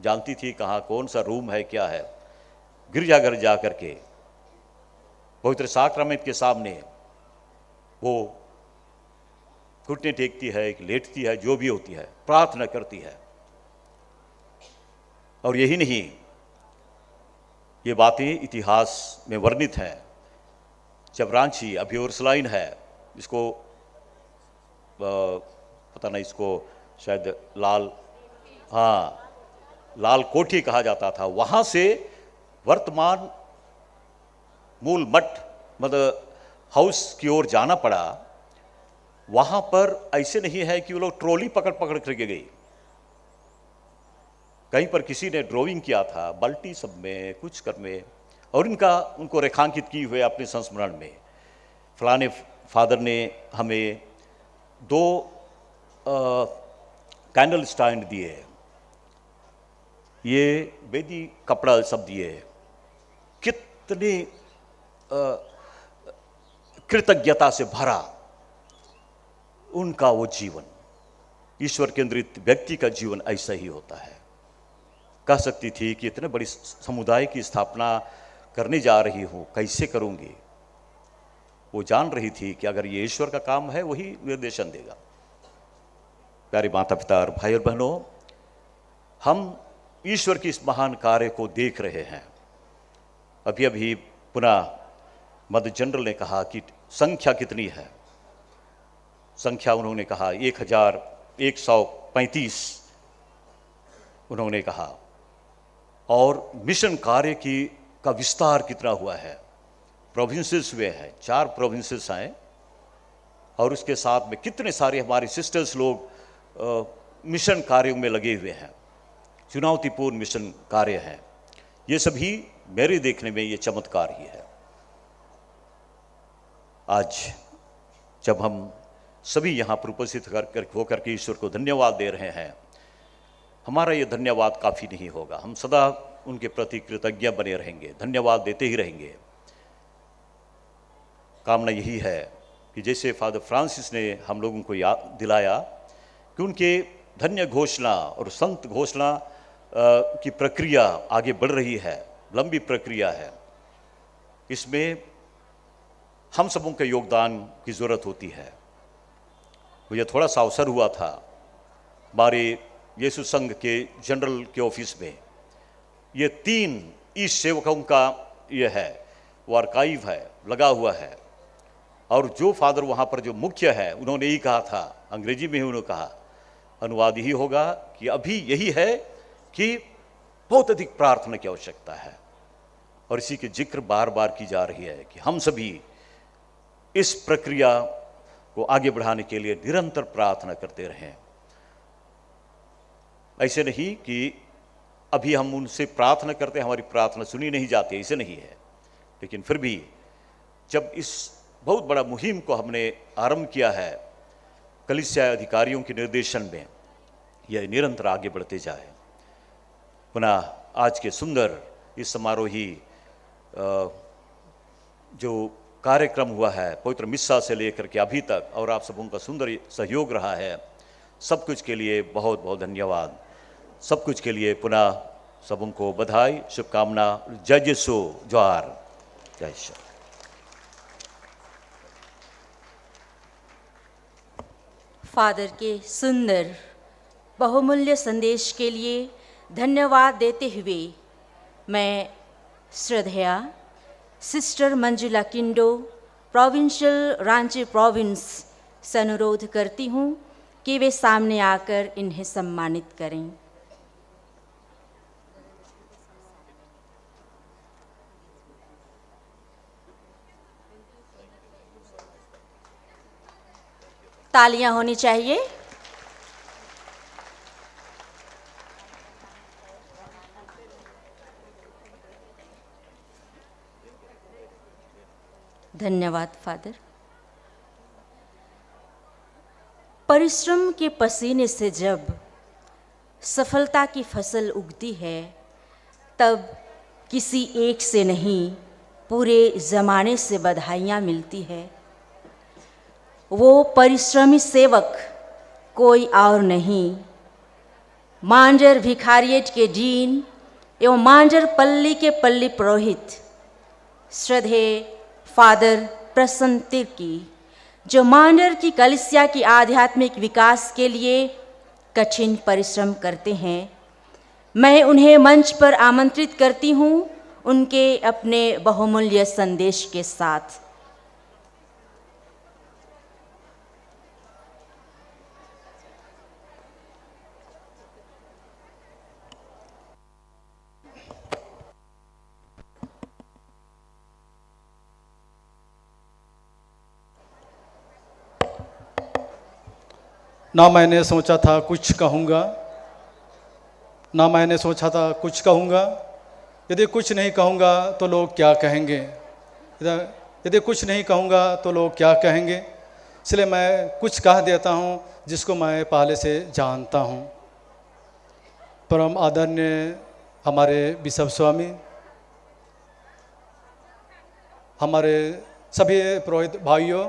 जानती थी कहाँ कौन सा रूम है क्या है। गिरजाघर जा करके पवित्र साक्रामेंट के सामने वो घुटने टेकती है कि लेटती है, जो भी होती है, प्रार्थना करती है। और यही नहीं, ये बातें इतिहास में वर्णित हैं। जब रांची अभी ओरसलाइन है, इसको पता नहीं, इसको शायद लाल कोठी कहा जाता था, वहाँ से वर्तमान मूल मठ मतलब हाउस की ओर जाना पड़ा। वहाँ पर ऐसे नहीं है कि वो लोग ट्रॉली पकड़ पकड़ करके गई। कहीं पर किसी ने ड्राइंग किया था, बाल्टी सब में, कुछ कर में, और उनको रेखांकित किए हुए अपने संस्मरण में। फलाने फादर ने हमें 2 कैंडल स्टैंड दिए, ये बेदी कपड़ा सब दिए। कितनी कृतज्ञता से भरा उनका वो जीवन। ईश्वर केंद्रित व्यक्ति का जीवन ऐसा ही होता है। कह सकती थी कि इतने बड़ी समुदाय की स्थापना करने जा रही हूँ, कैसे करूँगी। वो जान रही थी कि अगर ये ईश्वर का काम है, वही निर्देशन देगा। प्यारे माता पिता और भाई और बहनों, हम ईश्वर की इस महान कार्य को देख रहे हैं। अभी अभी पुनः मदर जनरल ने कहा कि संख्या कितनी है। संख्या उन्होंने कहा 1135 उन्होंने कहा। और मिशन कार्य का विस्तार कितना हुआ है। प्रोविंसेस हुए हैं, 4 प्रोविंसेस हैं, और उसके साथ में कितने सारे हमारे सिस्टर्स लोग मिशन कार्यों में लगे हुए हैं। चुनौतीपूर्ण मिशन कार्य हैं। ये सभी मेरे देखने में ये चमत्कार ही है। आज जब हम सभी यहाँ पर उपस्थित होकर के ईश्वर को धन्यवाद दे रहे हैं, हमारा ये धन्यवाद काफ़ी नहीं होगा। हम सदा उनके प्रति कृतज्ञ बने रहेंगे, धन्यवाद देते ही रहेंगे। कामना यही है कि जैसे फादर फ्रांसिस ने हम लोगों को याद दिलाया कि उनके धन्य घोषणा और संत घोषणा की प्रक्रिया आगे बढ़ रही है, लंबी प्रक्रिया है। इसमें हम सबों के योगदान की ज़रूरत होती है। मुझे थोड़ा सा अवसर हुआ था हमारे यीशु संघ के जनरल के ऑफिस में। ये 3 ईश सेवकों का ये है, वो आर्काइव है, लगा हुआ है। और जो फादर वहाँ पर जो मुख्य है, उन्होंने यही कहा था, अंग्रेजी में ही उन्होंने कहा, अनुवाद यही होगा कि अभी यही है कि बहुत अधिक प्रार्थना की आवश्यकता है। और इसी की जिक्र बार बार की जा रही है कि हम सभी इस प्रक्रिया को आगे बढ़ाने के लिए निरंतर प्रार्थना करते रहें। ऐसे नहीं कि अभी हम उनसे प्रार्थना करते हैं, हमारी प्रार्थना सुनी नहीं जाती, ऐसे नहीं है। लेकिन फिर भी जब इस बहुत बड़ा मुहिम को हमने आरंभ किया है, कलीसिया अधिकारियों के निर्देशन में, यह निरंतर आगे बढ़ते जाए। पुनः आज के सुंदर इस समारोही जो कार्यक्रम हुआ है, पवित्र मिस्सा से लेकर के अभी तक, और आप सबों का सुंदर सहयोग रहा है, सब कुछ के लिए बहुत बहुत धन्यवाद। सब कुछ के लिए पुनः सबों को बधाई, शुभकामना। जय यीशु, जोहार, जय ईश्वर। फादर के सुंदर बहुमूल्य संदेश के लिए धन्यवाद देते हुए मैं श्रद्धेया सिस्टर मंजुला किंडो, प्रोविंशियल रांची प्रोविंस से अनुरोध करती हूँ कि वे सामने आकर इन्हें सम्मानित करें। तालियां होनी चाहिए। धन्यवाद फादर। परिश्रम के पसीने से जब सफलता की फसल उगती है, तब किसी एक से नहीं, पूरे ज़माने से बधाइयाँ मिलती है। वो परिश्रमी सेवक कोई और नहीं, मांजर भिखारियट के डीन एवं मांजर पल्ली के पल्ली पुरोहित श्रद्धेय फादर प्रसन्न तिर्की जो मांडर की कलीसिया की आध्यात्मिक विकास के लिए कठिन परिश्रम करते हैं। मैं उन्हें मंच पर आमंत्रित करती हूँ उनके अपने बहुमूल्य संदेश के साथ। ना मैंने सोचा था कुछ कहूँगा, ना मैंने सोचा था कुछ कहूँगा। यदि कुछ नहीं कहूँगा तो लोग क्या कहेंगे, यदि कुछ नहीं कहूँगा तो लोग क्या कहेंगे। इसलिए मैं कुछ कह देता हूँ जिसको मैं पहले से जानता हूँ। परम आदरणीय हमारे बिशप स्वामी, हमारे सभी पुरोहित भाइयों,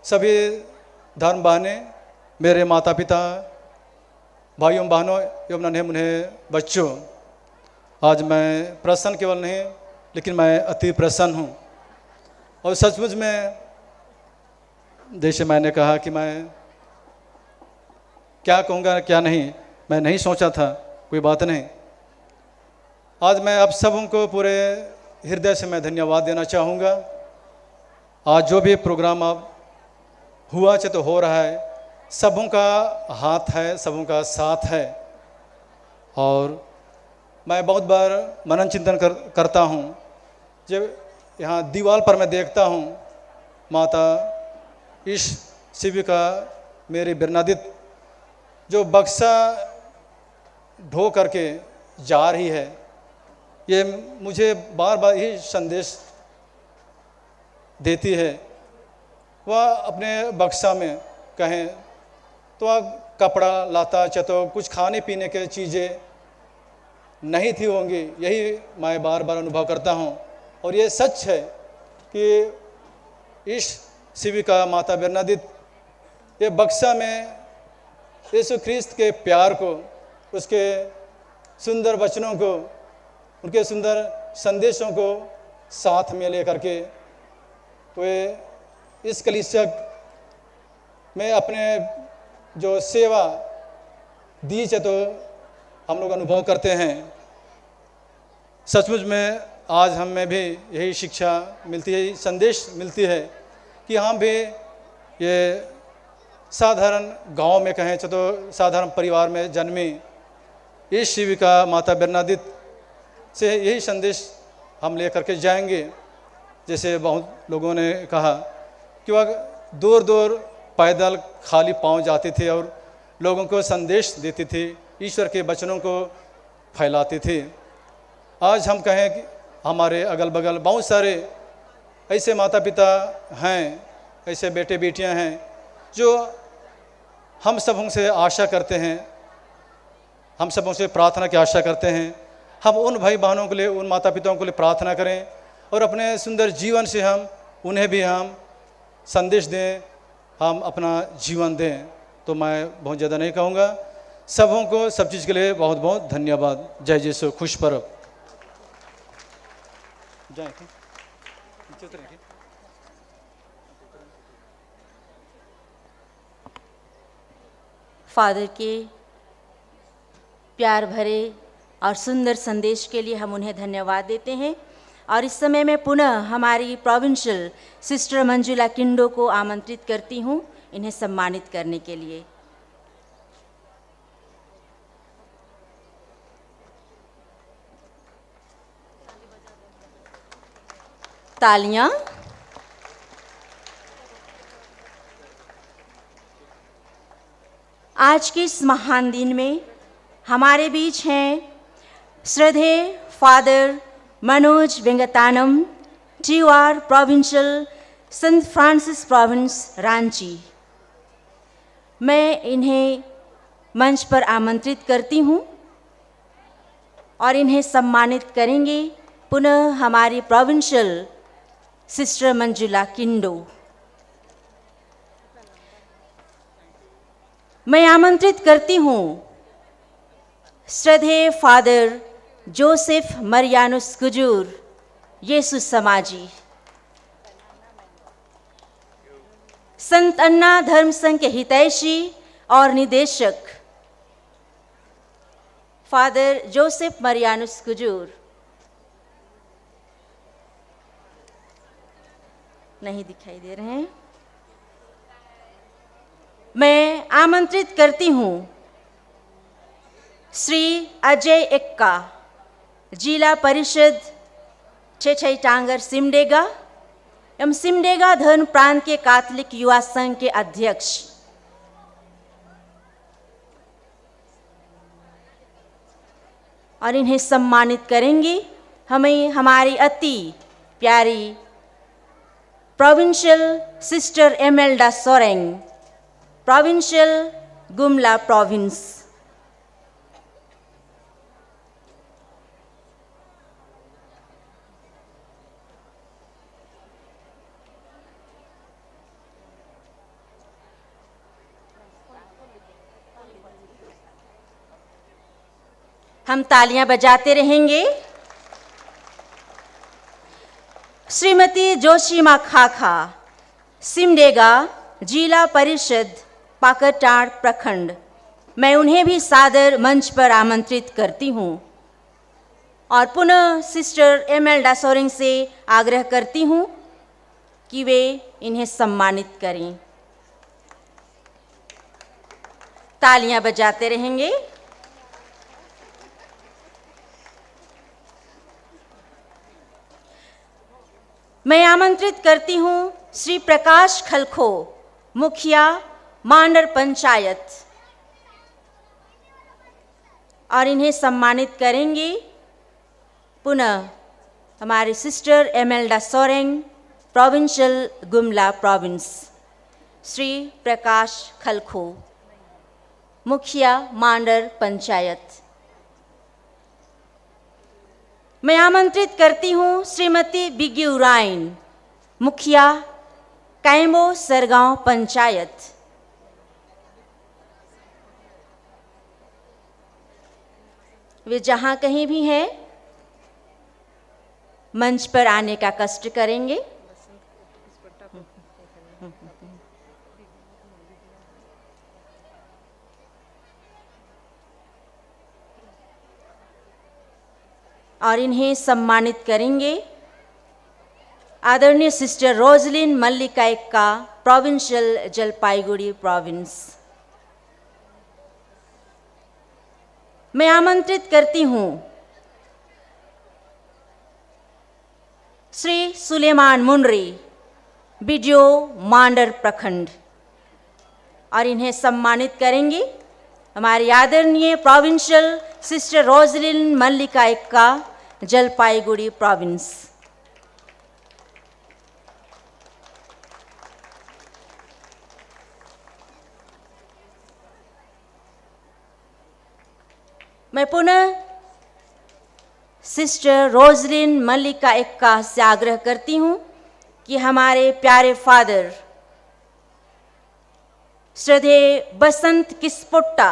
सभी धर्म बहनें, मेरे माता पिता, भाइयों बहनों एवं नन्हे मुन्ने बच्चों, आज मैं प्रसन्न केवल नहीं लेकिन मैं अति प्रसन्न हूँ। और सचमुच में जैसे मैंने कहा कि मैं क्या कहूँगा क्या नहीं, मैं नहीं सोचा था, कोई बात नहीं। आज मैं आप सबों को पूरे हृदय से मैं धन्यवाद देना चाहूँगा। आज जो भी प्रोग्राम अब हुआ चाहे तो हो रहा है, सबों का हाथ है, सबों का साथ है। और मैं बहुत बार मनन चिंतन करता हूँ। जब यहाँ दीवार पर मैं देखता हूँ माता इस शिव का मेरी बिरनादित जो बक्सा ढो करके जा रही है, ये मुझे बार बार यही संदेश देती है। वह अपने बक्सा में कहें तो वह कपड़ा लाता चाहे तो कुछ खाने पीने के चीज़ें नहीं थी होंगी, यही मैं बार बार अनुभव करता हूँ। और ये सच है कि इस शिविका माता बिरनादित ये बक्सा में यीशु ख्रिस्त के प्यार को, उसके सुंदर वचनों को, उनके सुंदर संदेशों को साथ में लेकर के वे इस कलीसिया में अपने जो सेवा दी है तो हम लोग अनुभव करते हैं। सचमुच में आज हम में भी यही शिक्षा मिलती है, संदेश मिलती है कि हम भी ये साधारण गांव में कहें तो साधारण परिवार में जन्मी इस शिविका माता बिरनादित से यही संदेश हम ले करके जाएंगे। जैसे बहुत लोगों ने कहा कि वह दूर दूर पैदल खाली पांव जाते थे और लोगों को संदेश देती थी, ईश्वर के वचनों को फैलाती थी। आज हम कहें कि हमारे अगल बगल बहुत सारे ऐसे माता पिता हैं, ऐसे बेटे बेटियां हैं जो हम सबों से आशा करते हैं, हम सबों से प्रार्थना की आशा करते हैं। हम उन भाई बहनों के लिए, उन माता पिताओं के लिए प्रार्थना करें और अपने सुंदर जीवन से हम उन्हें भी हम संदेश दें, हम अपना जीवन दें। तो मैं बहुत ज़्यादा नहीं कहूँगा। सबों को सब चीज़ के लिए बहुत बहुत धन्यवाद। जय यीशु, खुश पर्व। जय फादर के प्यार भरे और सुंदर संदेश के लिए हम उन्हें धन्यवाद देते हैं। और इस समय मैं पुनः हमारी प्रोविंशियल सिस्टर मंजुला किंडो को आमंत्रित करती हूँ इन्हें सम्मानित करने के लिए। तालियां। आज के इस महान दिन में हमारे बीच हैं श्रद्धेय father Manoj Vengatanam, TOR provincial saint Francis province Ranchi. मैं इन्हें मंच पर आमंत्रित करती हूँ और इन्हें सम्मानित करेंगे पुनः हमारी प्रोविंशियल सिस्टर मंजुला किंडो। मैं आमंत्रित करती हूँ श्रद्धेय फादर जोसेफ मरियानुस कुजूर, येसु समाजी। संत अन्ना धर्म संघ के हितैषी और निदेशक फादर जोसेफ मरियानुस कुजूर नहीं दिखाई दे रहे हैं। मैं आमंत्रित करती हूं श्री अजय एक्का, जिला परिषद छेछई टांगर सिमडेगा एवं सिमडेगा धर्म प्रांत के कैथोलिक युवा संघ के अध्यक्ष, और इन्हें सम्मानित करेंगी हमें हमारी अति प्यारी provincial sister Emelda Soreng, provincial Gumla province. हम तालियां बजाते रहेंगे। श्रीमती जोशीमा खाखा, सिमडेगा जिला परिषद पाकरटांड प्रखंड, मैं उन्हें भी सादर मंच पर आमंत्रित करती हूं और पुनः सिस्टर एमेल्डा सोरेंग से आग्रह करती हूं कि वे इन्हें सम्मानित करें। तालियां बजाते रहेंगे। मैं आमंत्रित करती हूं श्री प्रकाश खलखो, मुखिया मांडर पंचायत, और इन्हें सम्मानित करेंगे पुनः हमारी sister Emelda Soreng, provincial Gumla province. Shri Prakash खलखो, मुखिया मांडर पंचायत। मैं आमंत्रित करती हूं श्रीमती बिग्यू राइन, मुखिया कैम्बो सरगांव पंचायत। वे जहां कहीं भी हैं मंच पर आने का कष्ट करेंगे। और इन्हें सम्मानित करेंगे आदरणीय सिस्टर रोजलिन मल्लिका एक्का, प्रोविंशियल जलपाईगुड़ी प्रोविंस। मैं आमंत्रित करती हूं श्री सुलेमान मुनरी, बिडियो मांडर प्रखंड, और इन्हें सम्मानित करेंगी हमारी आदरणीय प्रोविंशियल सिस्टर रोजलिन मल्लिका एक्का, जलपाईगुड़ी प्रोविंस। मैं पुनः सिस्टर रोजलिन मल्लिका एक्का से आग्रह करती हूं कि हमारे प्यारे फादर श्रद्धेय बसंत किस्पोट्टा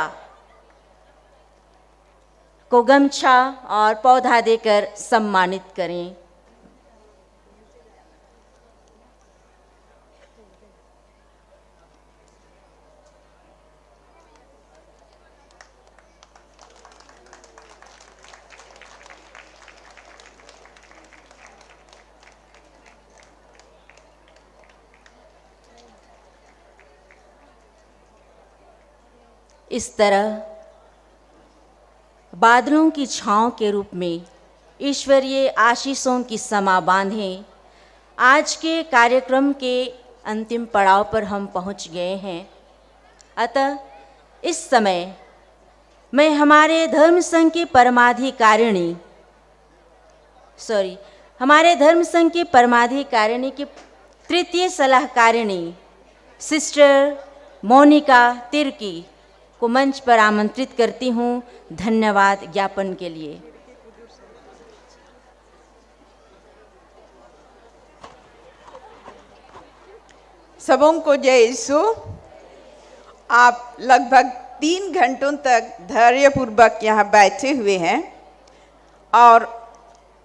को गमछा और पौधा देकर सम्मानित करें। इस तरह बादलों की छांव के रूप में ईश्वरीय आशीषों की समा बांधें आज के कार्यक्रम के अंतिम पड़ाव पर हम पहुंच गए हैं। अतः इस समय मैं हमारे धर्म संघ की परमाधिकारिणी की तृतीय सलाहकारिणी सिस्टर मोनिका तिर्की को मंच पर आमंत्रित करती हूँ धन्यवाद ज्ञापन के लिए। सबों को जय यीशु। आप लगभग 3 घंटों तक धैर्यपूर्वक यहाँ बैठे हुए हैं और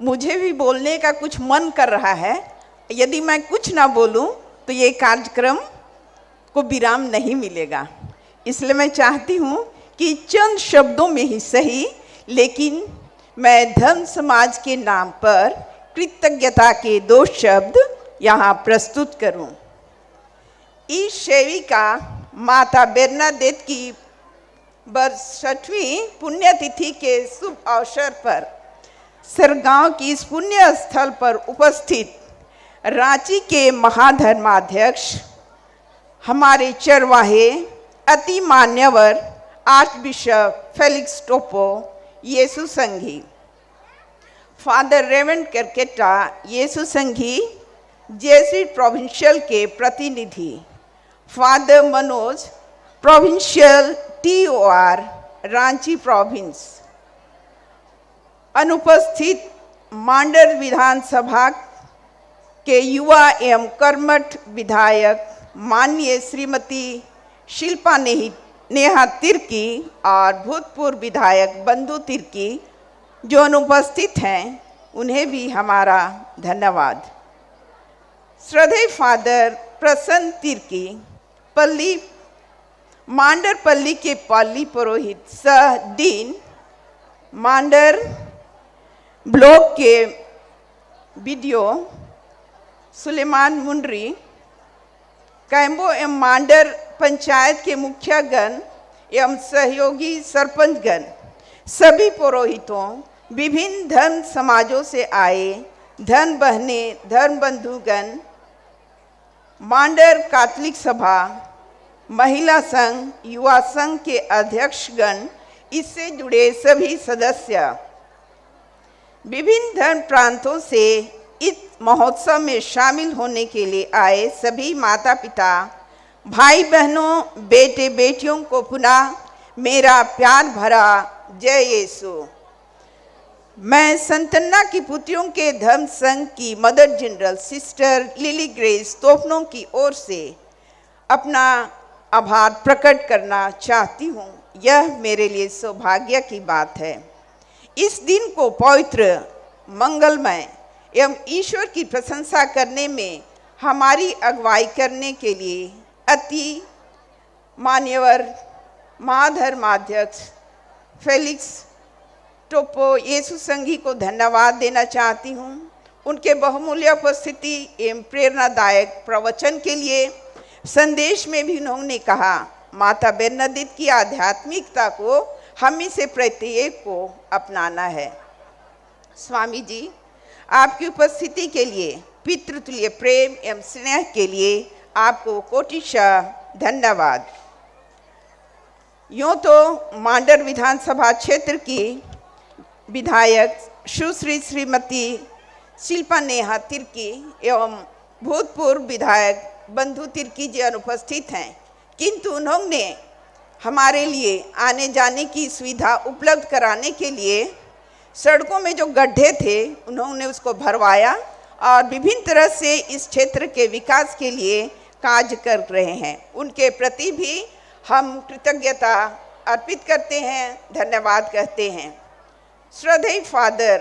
मुझे भी बोलने का कुछ मन कर रहा है। यदि मैं कुछ ना बोलूं तो ये कार्यक्रम को विराम नहीं मिलेगा। इसलिए मैं चाहती हूँ कि चंद शब्दों में ही सही, लेकिन मैं धर्म समाज के नाम पर कृतज्ञता के 2 शब्द यहाँ प्रस्तुत करूँ। इस सेविका माता बेर्नाडेट की 62वीं पुण्यतिथि के शुभ अवसर पर सरगांव की इस पुण्य स्थल पर उपस्थित रांची के महाधर्माध्यक्ष, हमारे चरवाहे, अति मान्यवर आर्च बिशप फेलिक्स टोपो येसु संघी, फादर रेवंड करकेटा येसु संघी जेसुइट प्रोविंशियल के प्रतिनिधि, father Manoj provincial TOR Ranchi province, अनुपस्थित मांडर विधानसभा के युवा एवं कर्मठ विधायक माननीय श्रीमती शिल्पा नेहा तिर्की और भूतपूर्व विधायक बंधु तिर्की जो अनुपस्थित हैं, उन्हें भी हमारा धन्यवाद। श्रद्धेय फादर प्रसन्न तिर्की मांडर पल्ली के पल्ली पुरोहित सह डीन, मांडर ब्लॉक के बीडीओ सुलेमान मुंडरी, कैम्बो एवं मांडर पंचायत के मुखियागण एवं सहयोगी सरपंचगण, सभी पुरोहितों, विभिन्न धर्म समाजों से आए धर्म बहने, धर्म बंधुगण, मांडर कैथोलिक सभा, महिला संघ, युवा संघ के अध्यक्षगण, इससे जुड़े सभी सदस्य, विभिन्न धर्म प्रांतों से इस महोत्सव में शामिल होने के लिए आए सभी माता पिता, भाई बहनों, बेटे बेटियों को पुनः मेरा प्यार भरा जय यीशु। मैं संतन्ना की पुत्रियों के धर्म संघ की mother general sister lily grace Topno की ओर से अपना आभार प्रकट करना चाहती हूँ। यह मेरे लिए सौभाग्य की बात है। इस दिन को पवित्र, मंगलमय एवं ईश्वर की प्रशंसा करने में हमारी अगुवाई करने के लिए अति मान्यवर महाधर्माध्यक्ष फेलिक्स टोपो येसु संघी को धन्यवाद देना चाहती हूँ। उनके बहुमूल्य उपस्थिति एवं प्रेरणादायक प्रवचन के लिए। संदेश में भी उन्होंने कहा, माता बेर्नाडेट की आध्यात्मिकता को हम में से प्रत्येक को अपनाना है। स्वामी जी, आपकी उपस्थिति के लिए, पितृतुल्य प्रेम एवं स्नेह के लिए आपको कोटिशः धन्यवाद। यूँ तो मांडर विधानसभा क्षेत्र की विधायक सुश्री श्रीमती शिल्पा नेहा तिर्की एवं भूतपूर्व विधायक बंधु तिर्की जी अनुपस्थित हैं, किंतु उन्होंने हमारे लिए आने जाने की सुविधा उपलब्ध कराने के लिए सड़कों में जो गड्ढे थे उन्होंने उसको भरवाया और विभिन्न तरह से इस क्षेत्र के विकास के लिए कार्य कर रहे हैं। उनके प्रति भी हम कृतज्ञता अर्पित करते हैं, धन्यवाद कहते हैं। श्रद्धेय फादर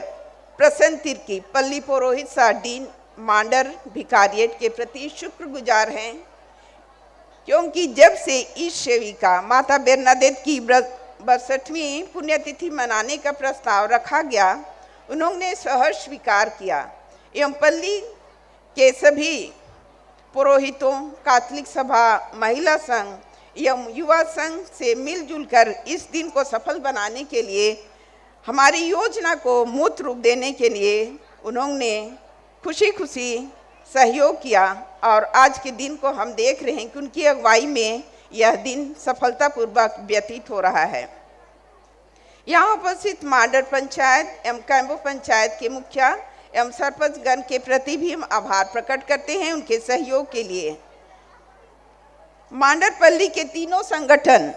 प्रसन्न तिर्की पल्ली पुरोहित साडीन मांडर भिकारियट के प्रति शुक्रगुजार हैं, क्योंकि जब से इस सेविका माता बेर्नाडेट की 62वीं पुण्यतिथि मनाने का प्रस्ताव रखा गया, उन्होंने सहर्ष स्वीकार किया एवं पल्ली के सभी पुरोहितों, कैथोलिक सभा, महिला संघ एवं युवा संघ से मिलजुल कर इस दिन को सफल बनाने के लिए, हमारी योजना को मूर्त रूप देने के लिए उन्होंने खुशी खुशी सहयोग किया और आज के दिन को हम देख रहे हैं कि उनकी अगुवाई में यह दिन सफलतापूर्वक व्यतीत हो रहा है। यहाँ उपस्थित मांडर पंचायत एवं कैम्बो पंचायत के मुखिया एवं सरपंचगण के प्रति भी हम आभार प्रकट करते हैं उनके सहयोग के लिए। मांडर पल्ली के तीनों संगठन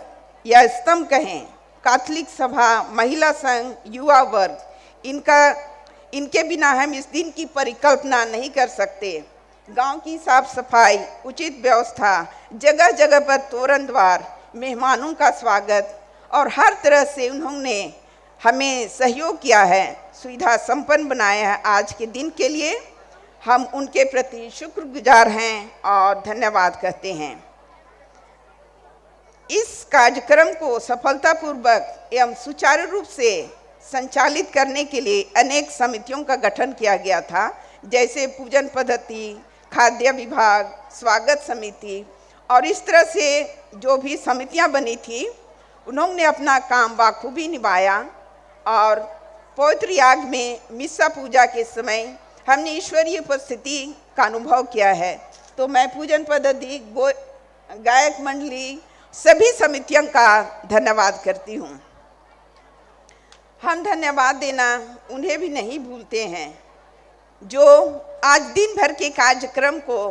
या स्तंभ कहें, कैथोलिक सभा, महिला संघ, युवा वर्ग, इनके बिना हम इस दिन की परिकल्पना नहीं कर सकते। गांव की साफ सफाई, उचित व्यवस्था, जगह जगह पर तोरण द्वार, मेहमानों का स्वागत और हर तरह से उन्होंने हमें सहयोग किया है, सुविधा संपन्न बनाया है। आज के दिन के लिए हम उनके प्रति शुक्रगुजार हैं और धन्यवाद कहते हैं। इस कार्यक्रम को सफलतापूर्वक एवं सुचारू रूप से संचालित करने के लिए अनेक समितियों का गठन किया गया था, जैसे पूजन पद्धति, खाद्य विभाग, स्वागत समिति, और इस तरह से जो भी समितियां बनी थी उन्होंने अपना काम बाखूबी निभाया। और पवित्र याग में मिस्सा पूजा के समय हमने ईश्वरीय उपस्थिति का अनुभव किया है। तो मैं पूजन पद्धति, गायक मंडली, सभी समितियों का धन्यवाद करती हूँ। हम धन्यवाद देना उन्हें भी नहीं भूलते हैं जो आज दिन भर के कार्यक्रम को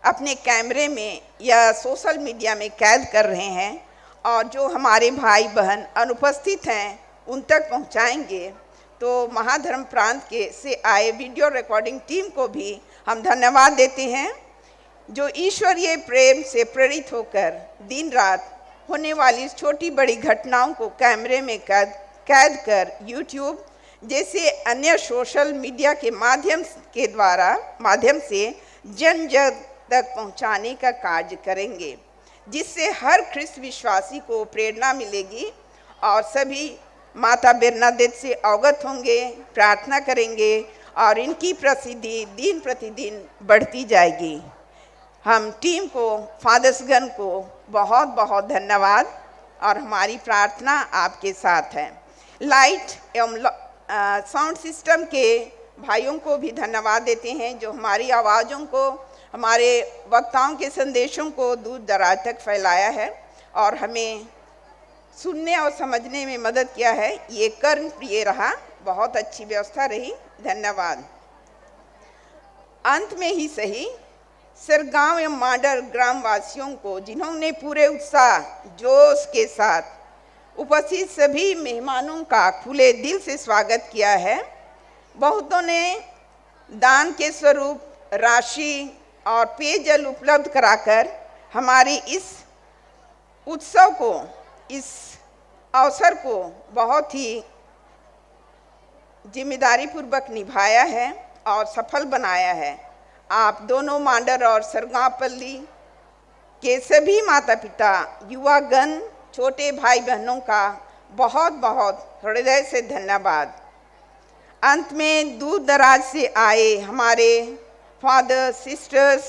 अपने कैमरे में या सोशल मीडिया में कैद कर रहे हैं, और जो हमारे भाई बहन अनुपस्थित हैं उन तक पहुंचाएंगे। तो महाधर्म प्रांत के से आए वीडियो रिकॉर्डिंग टीम को भी हम धन्यवाद देते हैं, जो ईश्वरीय प्रेम से प्रेरित होकर दिन रात होने वाली छोटी बड़ी घटनाओं को कैमरे में कैद कर यूट्यूब जैसे अन्य सोशल मीडिया के माध्यम से जन जन तक पहुंचाने का कार्य करेंगे, जिससे हर ख्रिस्त विश्वासी को प्रेरणा मिलेगी और सभी माता बेरनादेत से अवगत होंगे, प्रार्थना करेंगे और इनकी प्रसिद्धि दिन प्रतिदिन बढ़ती जाएगी। हम टीम को, फादर्सगण को बहुत बहुत धन्यवाद, और हमारी प्रार्थना आपके साथ है। लाइट एवं साउंड सिस्टम के भाइयों को भी धन्यवाद देते हैं, जो हमारी आवाज़ों को, हमारे वक्ताओं के संदेशों को दूर दराज तक फैलाया है और हमें सुनने और समझने में मदद किया है। ये कर्म प्रिय रहा, बहुत अच्छी व्यवस्था रही, धन्यवाद। अंत में ही सही, सरगांव एवं माडर ग्रामवासियों को, जिन्होंने पूरे उत्साह जोश के साथ उपस्थित सभी मेहमानों का खुले दिल से स्वागत किया है। बहुतों ने दान के स्वरूप राशि और पेयजल उपलब्ध कराकर हमारे इस उत्सव को, इस अवसर को बहुत ही जिम्मेदारी पूर्वक निभाया है और सफल बनाया है। आप दोनों मांडर और सरगांवपल्ली के सभी माता पिता, युवागण, छोटे भाई बहनों का बहुत बहुत हृदय से धन्यवाद। अंत में दूर दराज से आए हमारे फादर, सिस्टर्स,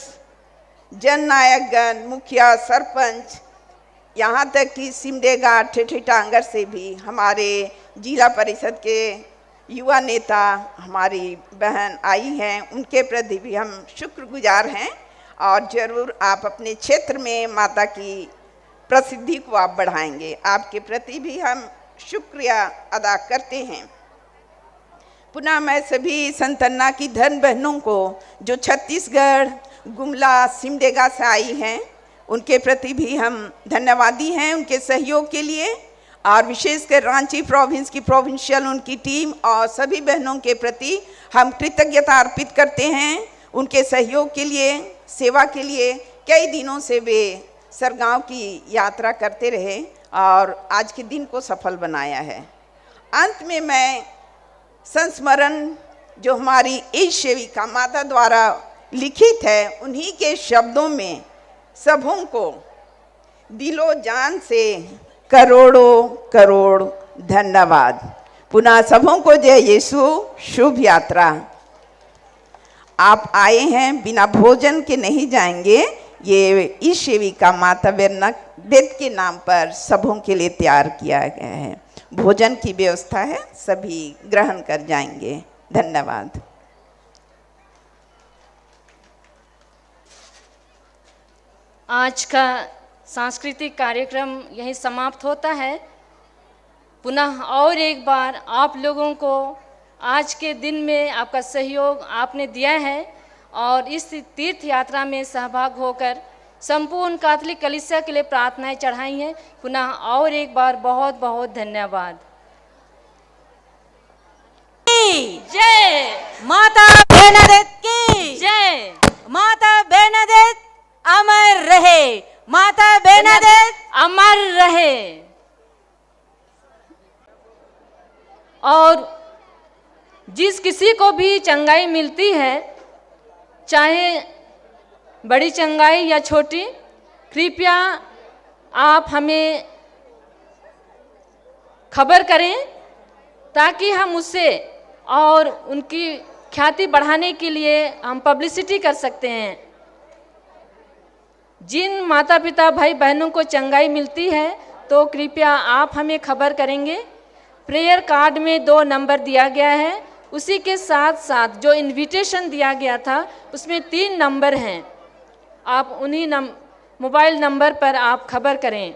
जननायकगण, मुखिया, सरपंच, यहाँ तक कि सिमडेगा ठेठीटांगर से भी हमारे जिला परिषद के युवा नेता, हमारी बहन आई हैं, उनके प्रति भी हम शुक्रगुजार हैं। और ज़रूर आप अपने क्षेत्र में माता की प्रसिद्धि को आप बढ़ाएंगे, आपके प्रति भी हम शुक्रिया अदा करते हैं। पुनः मैं सभी संतन्ना की धन बहनों को, जो छत्तीसगढ़, गुमला, सिमडेगा से आई हैं, उनके प्रति भी हम धन्यवादी हैं उनके सहयोग के लिए, और विशेषकर रांची प्रोविंस की प्रोविंशियल उनकी टीम और सभी बहनों के प्रति हम कृतज्ञता अर्पित करते हैं उनके सहयोग के लिए, सेवा के लिए। कई दिनों से वे सरगांव की यात्रा करते रहे और आज के दिन को सफल बनाया है। अंत में मैं संस्मरण जो हमारी इस सेविका माता द्वारा लिखित है, उन्हीं के शब्दों में सबों को दिलो जान से करोड़ों करोड़ धन्यवाद। पुनः सबों को जय यीशु, शुभ यात्रा। आप आए हैं, बिना भोजन के नहीं जाएंगे। ये इस सेविका माता बेरनादेत के नाम पर सबों के लिए तैयार किया गया है। भोजन की व्यवस्था है, सभी ग्रहण कर जाएंगे। धन्यवाद। आज का सांस्कृतिक कार्यक्रम यहीं समाप्त होता है। पुनः और एक बार आप लोगों को आज के दिन में आपका सहयोग आपने दिया है और इस तीर्थ यात्रा में सहभाग होकर संपूर्ण कैथोलिक कलीसिया के लिए प्रार्थनाएं चढ़ाई हैं। पुनः और एक बार बहुत बहुत धन्यवाद। जय माता बेरनादेत की जय। माता बेरनादेत अमर रहे। माता बेरनादेत अमर रहे। और जिस किसी को भी चंगाई मिलती है, चाहे बड़ी चंगाई या छोटी, कृपया आप हमें खबर करें ताकि हम उससे और उनकी ख्याति बढ़ाने के लिए हम पब्लिसिटी कर सकते हैं। जिन माता पिता भाई बहनों को चंगाई मिलती है तो कृपया आप हमें खबर करेंगे। प्रेयर कार्ड में 2 नंबर दिया गया है, उसी के साथ साथ जो इनविटेशन दिया गया था उसमें 3 नंबर हैं। आप उन्हीं मोबाइल नंबर पर आप खबर करें।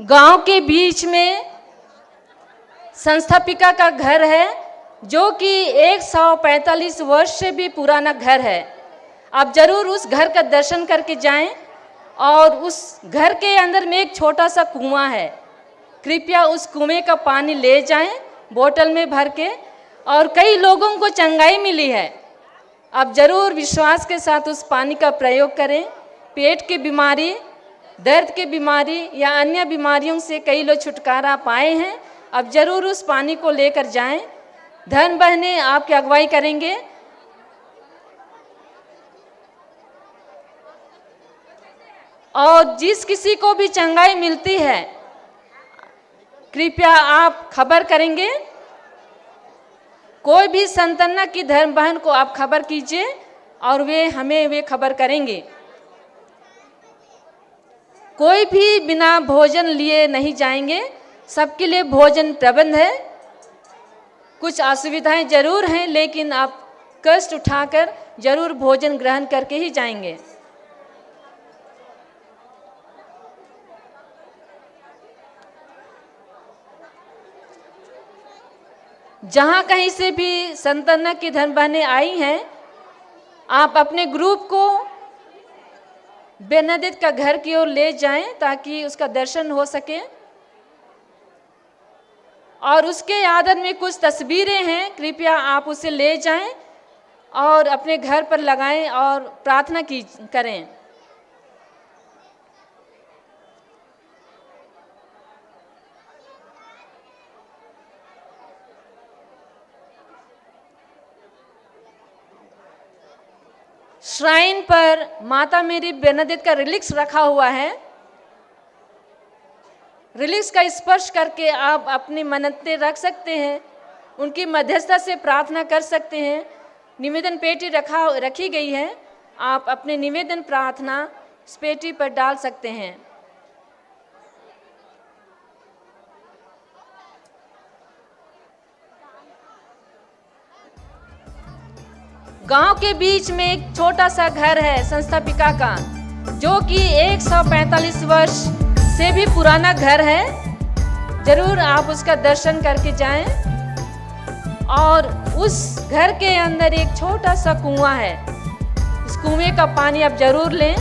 गांव के बीच में संस्थापिका का घर है जो कि 145 वर्ष से भी पुराना घर है। आप जरूर उस घर का दर्शन करके जाएं और उस घर के अंदर में एक छोटा सा कुआं है। कृपया उस कुएं का पानी ले जाएं बोतल में भर के, और कई लोगों को चंगाई मिली है। आप जरूर विश्वास के साथ उस पानी का प्रयोग करें। पेट की बीमारी, दर्द की बीमारी या अन्य बीमारियों से कई लोग छुटकारा पाए हैं। अब जरूर उस पानी को लेकर जाएं। धन बहनें आपकी अगुवाई करेंगे। और जिस किसी को भी चंगाई मिलती है कृपया आप खबर करेंगे। कोई भी संतान की धर्म बहन को आप खबर कीजिए और वे खबर करेंगे। कोई भी बिना भोजन लिए नहीं जाएंगे, सबके लिए भोजन प्रबंध है। कुछ असुविधाएं जरूर हैं, लेकिन आप कष्ट उठाकर जरूर भोजन ग्रहण करके ही जाएंगे। जहाँ कहीं से भी संतान की धर्म बहनें आई हैं, आप अपने ग्रुप को बेर्नाडेट का घर की ओर ले जाएं ताकि उसका दर्शन हो सके। और उसके आदर में कुछ तस्वीरें हैं, कृपया आप उसे ले जाएं और अपने घर पर लगाएं और प्रार्थना करें। श्राइन पर माता मेरी बेर्नाडेट का रिलिक्स रखा हुआ है। रिलिक्स का स्पर्श करके आप अपनी मन्नतें रख सकते हैं, उनकी मध्यस्थता से प्रार्थना कर सकते हैं। निवेदन पेटी रखी गई है, आप अपने निवेदन प्रार्थना इस पेटी पर डाल सकते हैं। गांव के बीच में एक छोटा सा घर है संस्थापिका का, जो कि 145 वर्ष से भी पुराना घर है। जरूर आप उसका दर्शन करके जाएं। और उस घर के अंदर एक छोटा सा कुआं है, इस कुएं का पानी आप जरूर लें।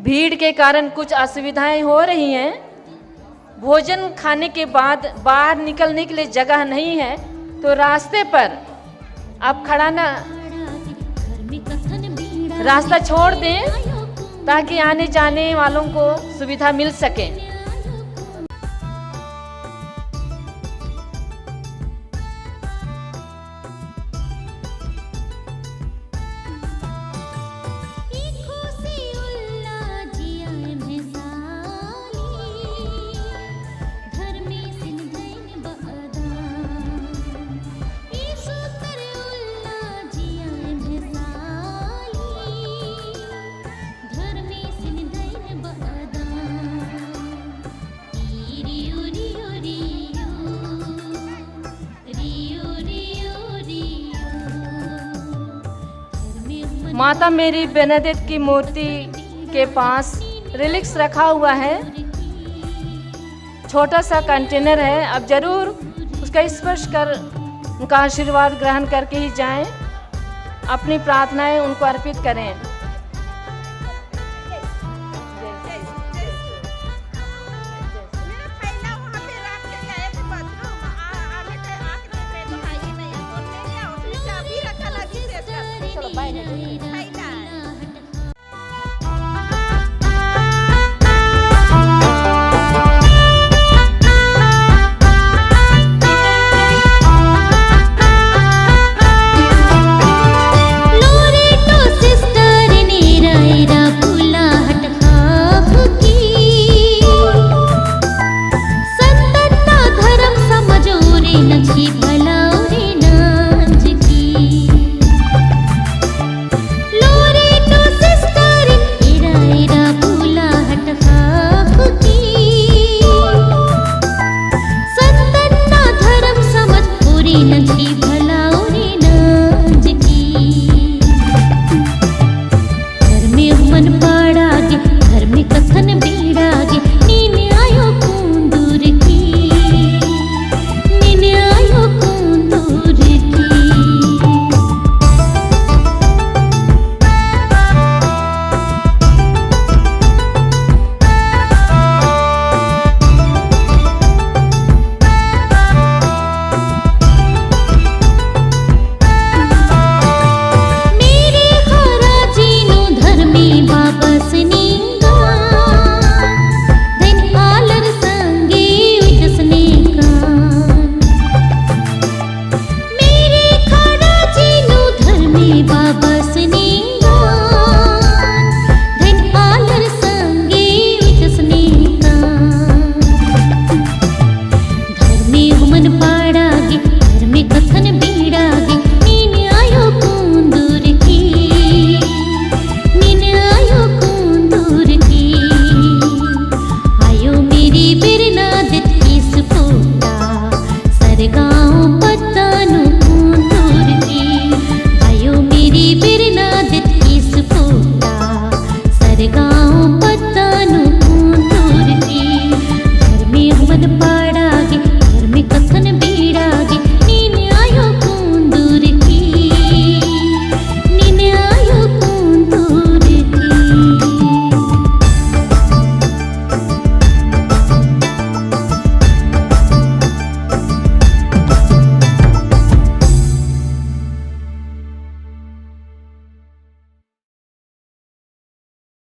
भीड़ के कारण कुछ असुविधाएं हो रही हैं। भोजन खाने के बाद बाहर निकलने के लिए जगह नहीं है, तो रास्ते पर आप रास्ता छोड़ दें ताकि आने जाने वालों को सुविधा मिल सके। माता मेरी बेर्नाडेट की मूर्ति के पास रिलिक्स रखा हुआ है, छोटा सा कंटेनर है। आप जरूर उसका स्पर्श कर उनका आशीर्वाद ग्रहण करके ही जाएं। अपनी प्रार्थनाएं उनको अर्पित करें। चलो बाय।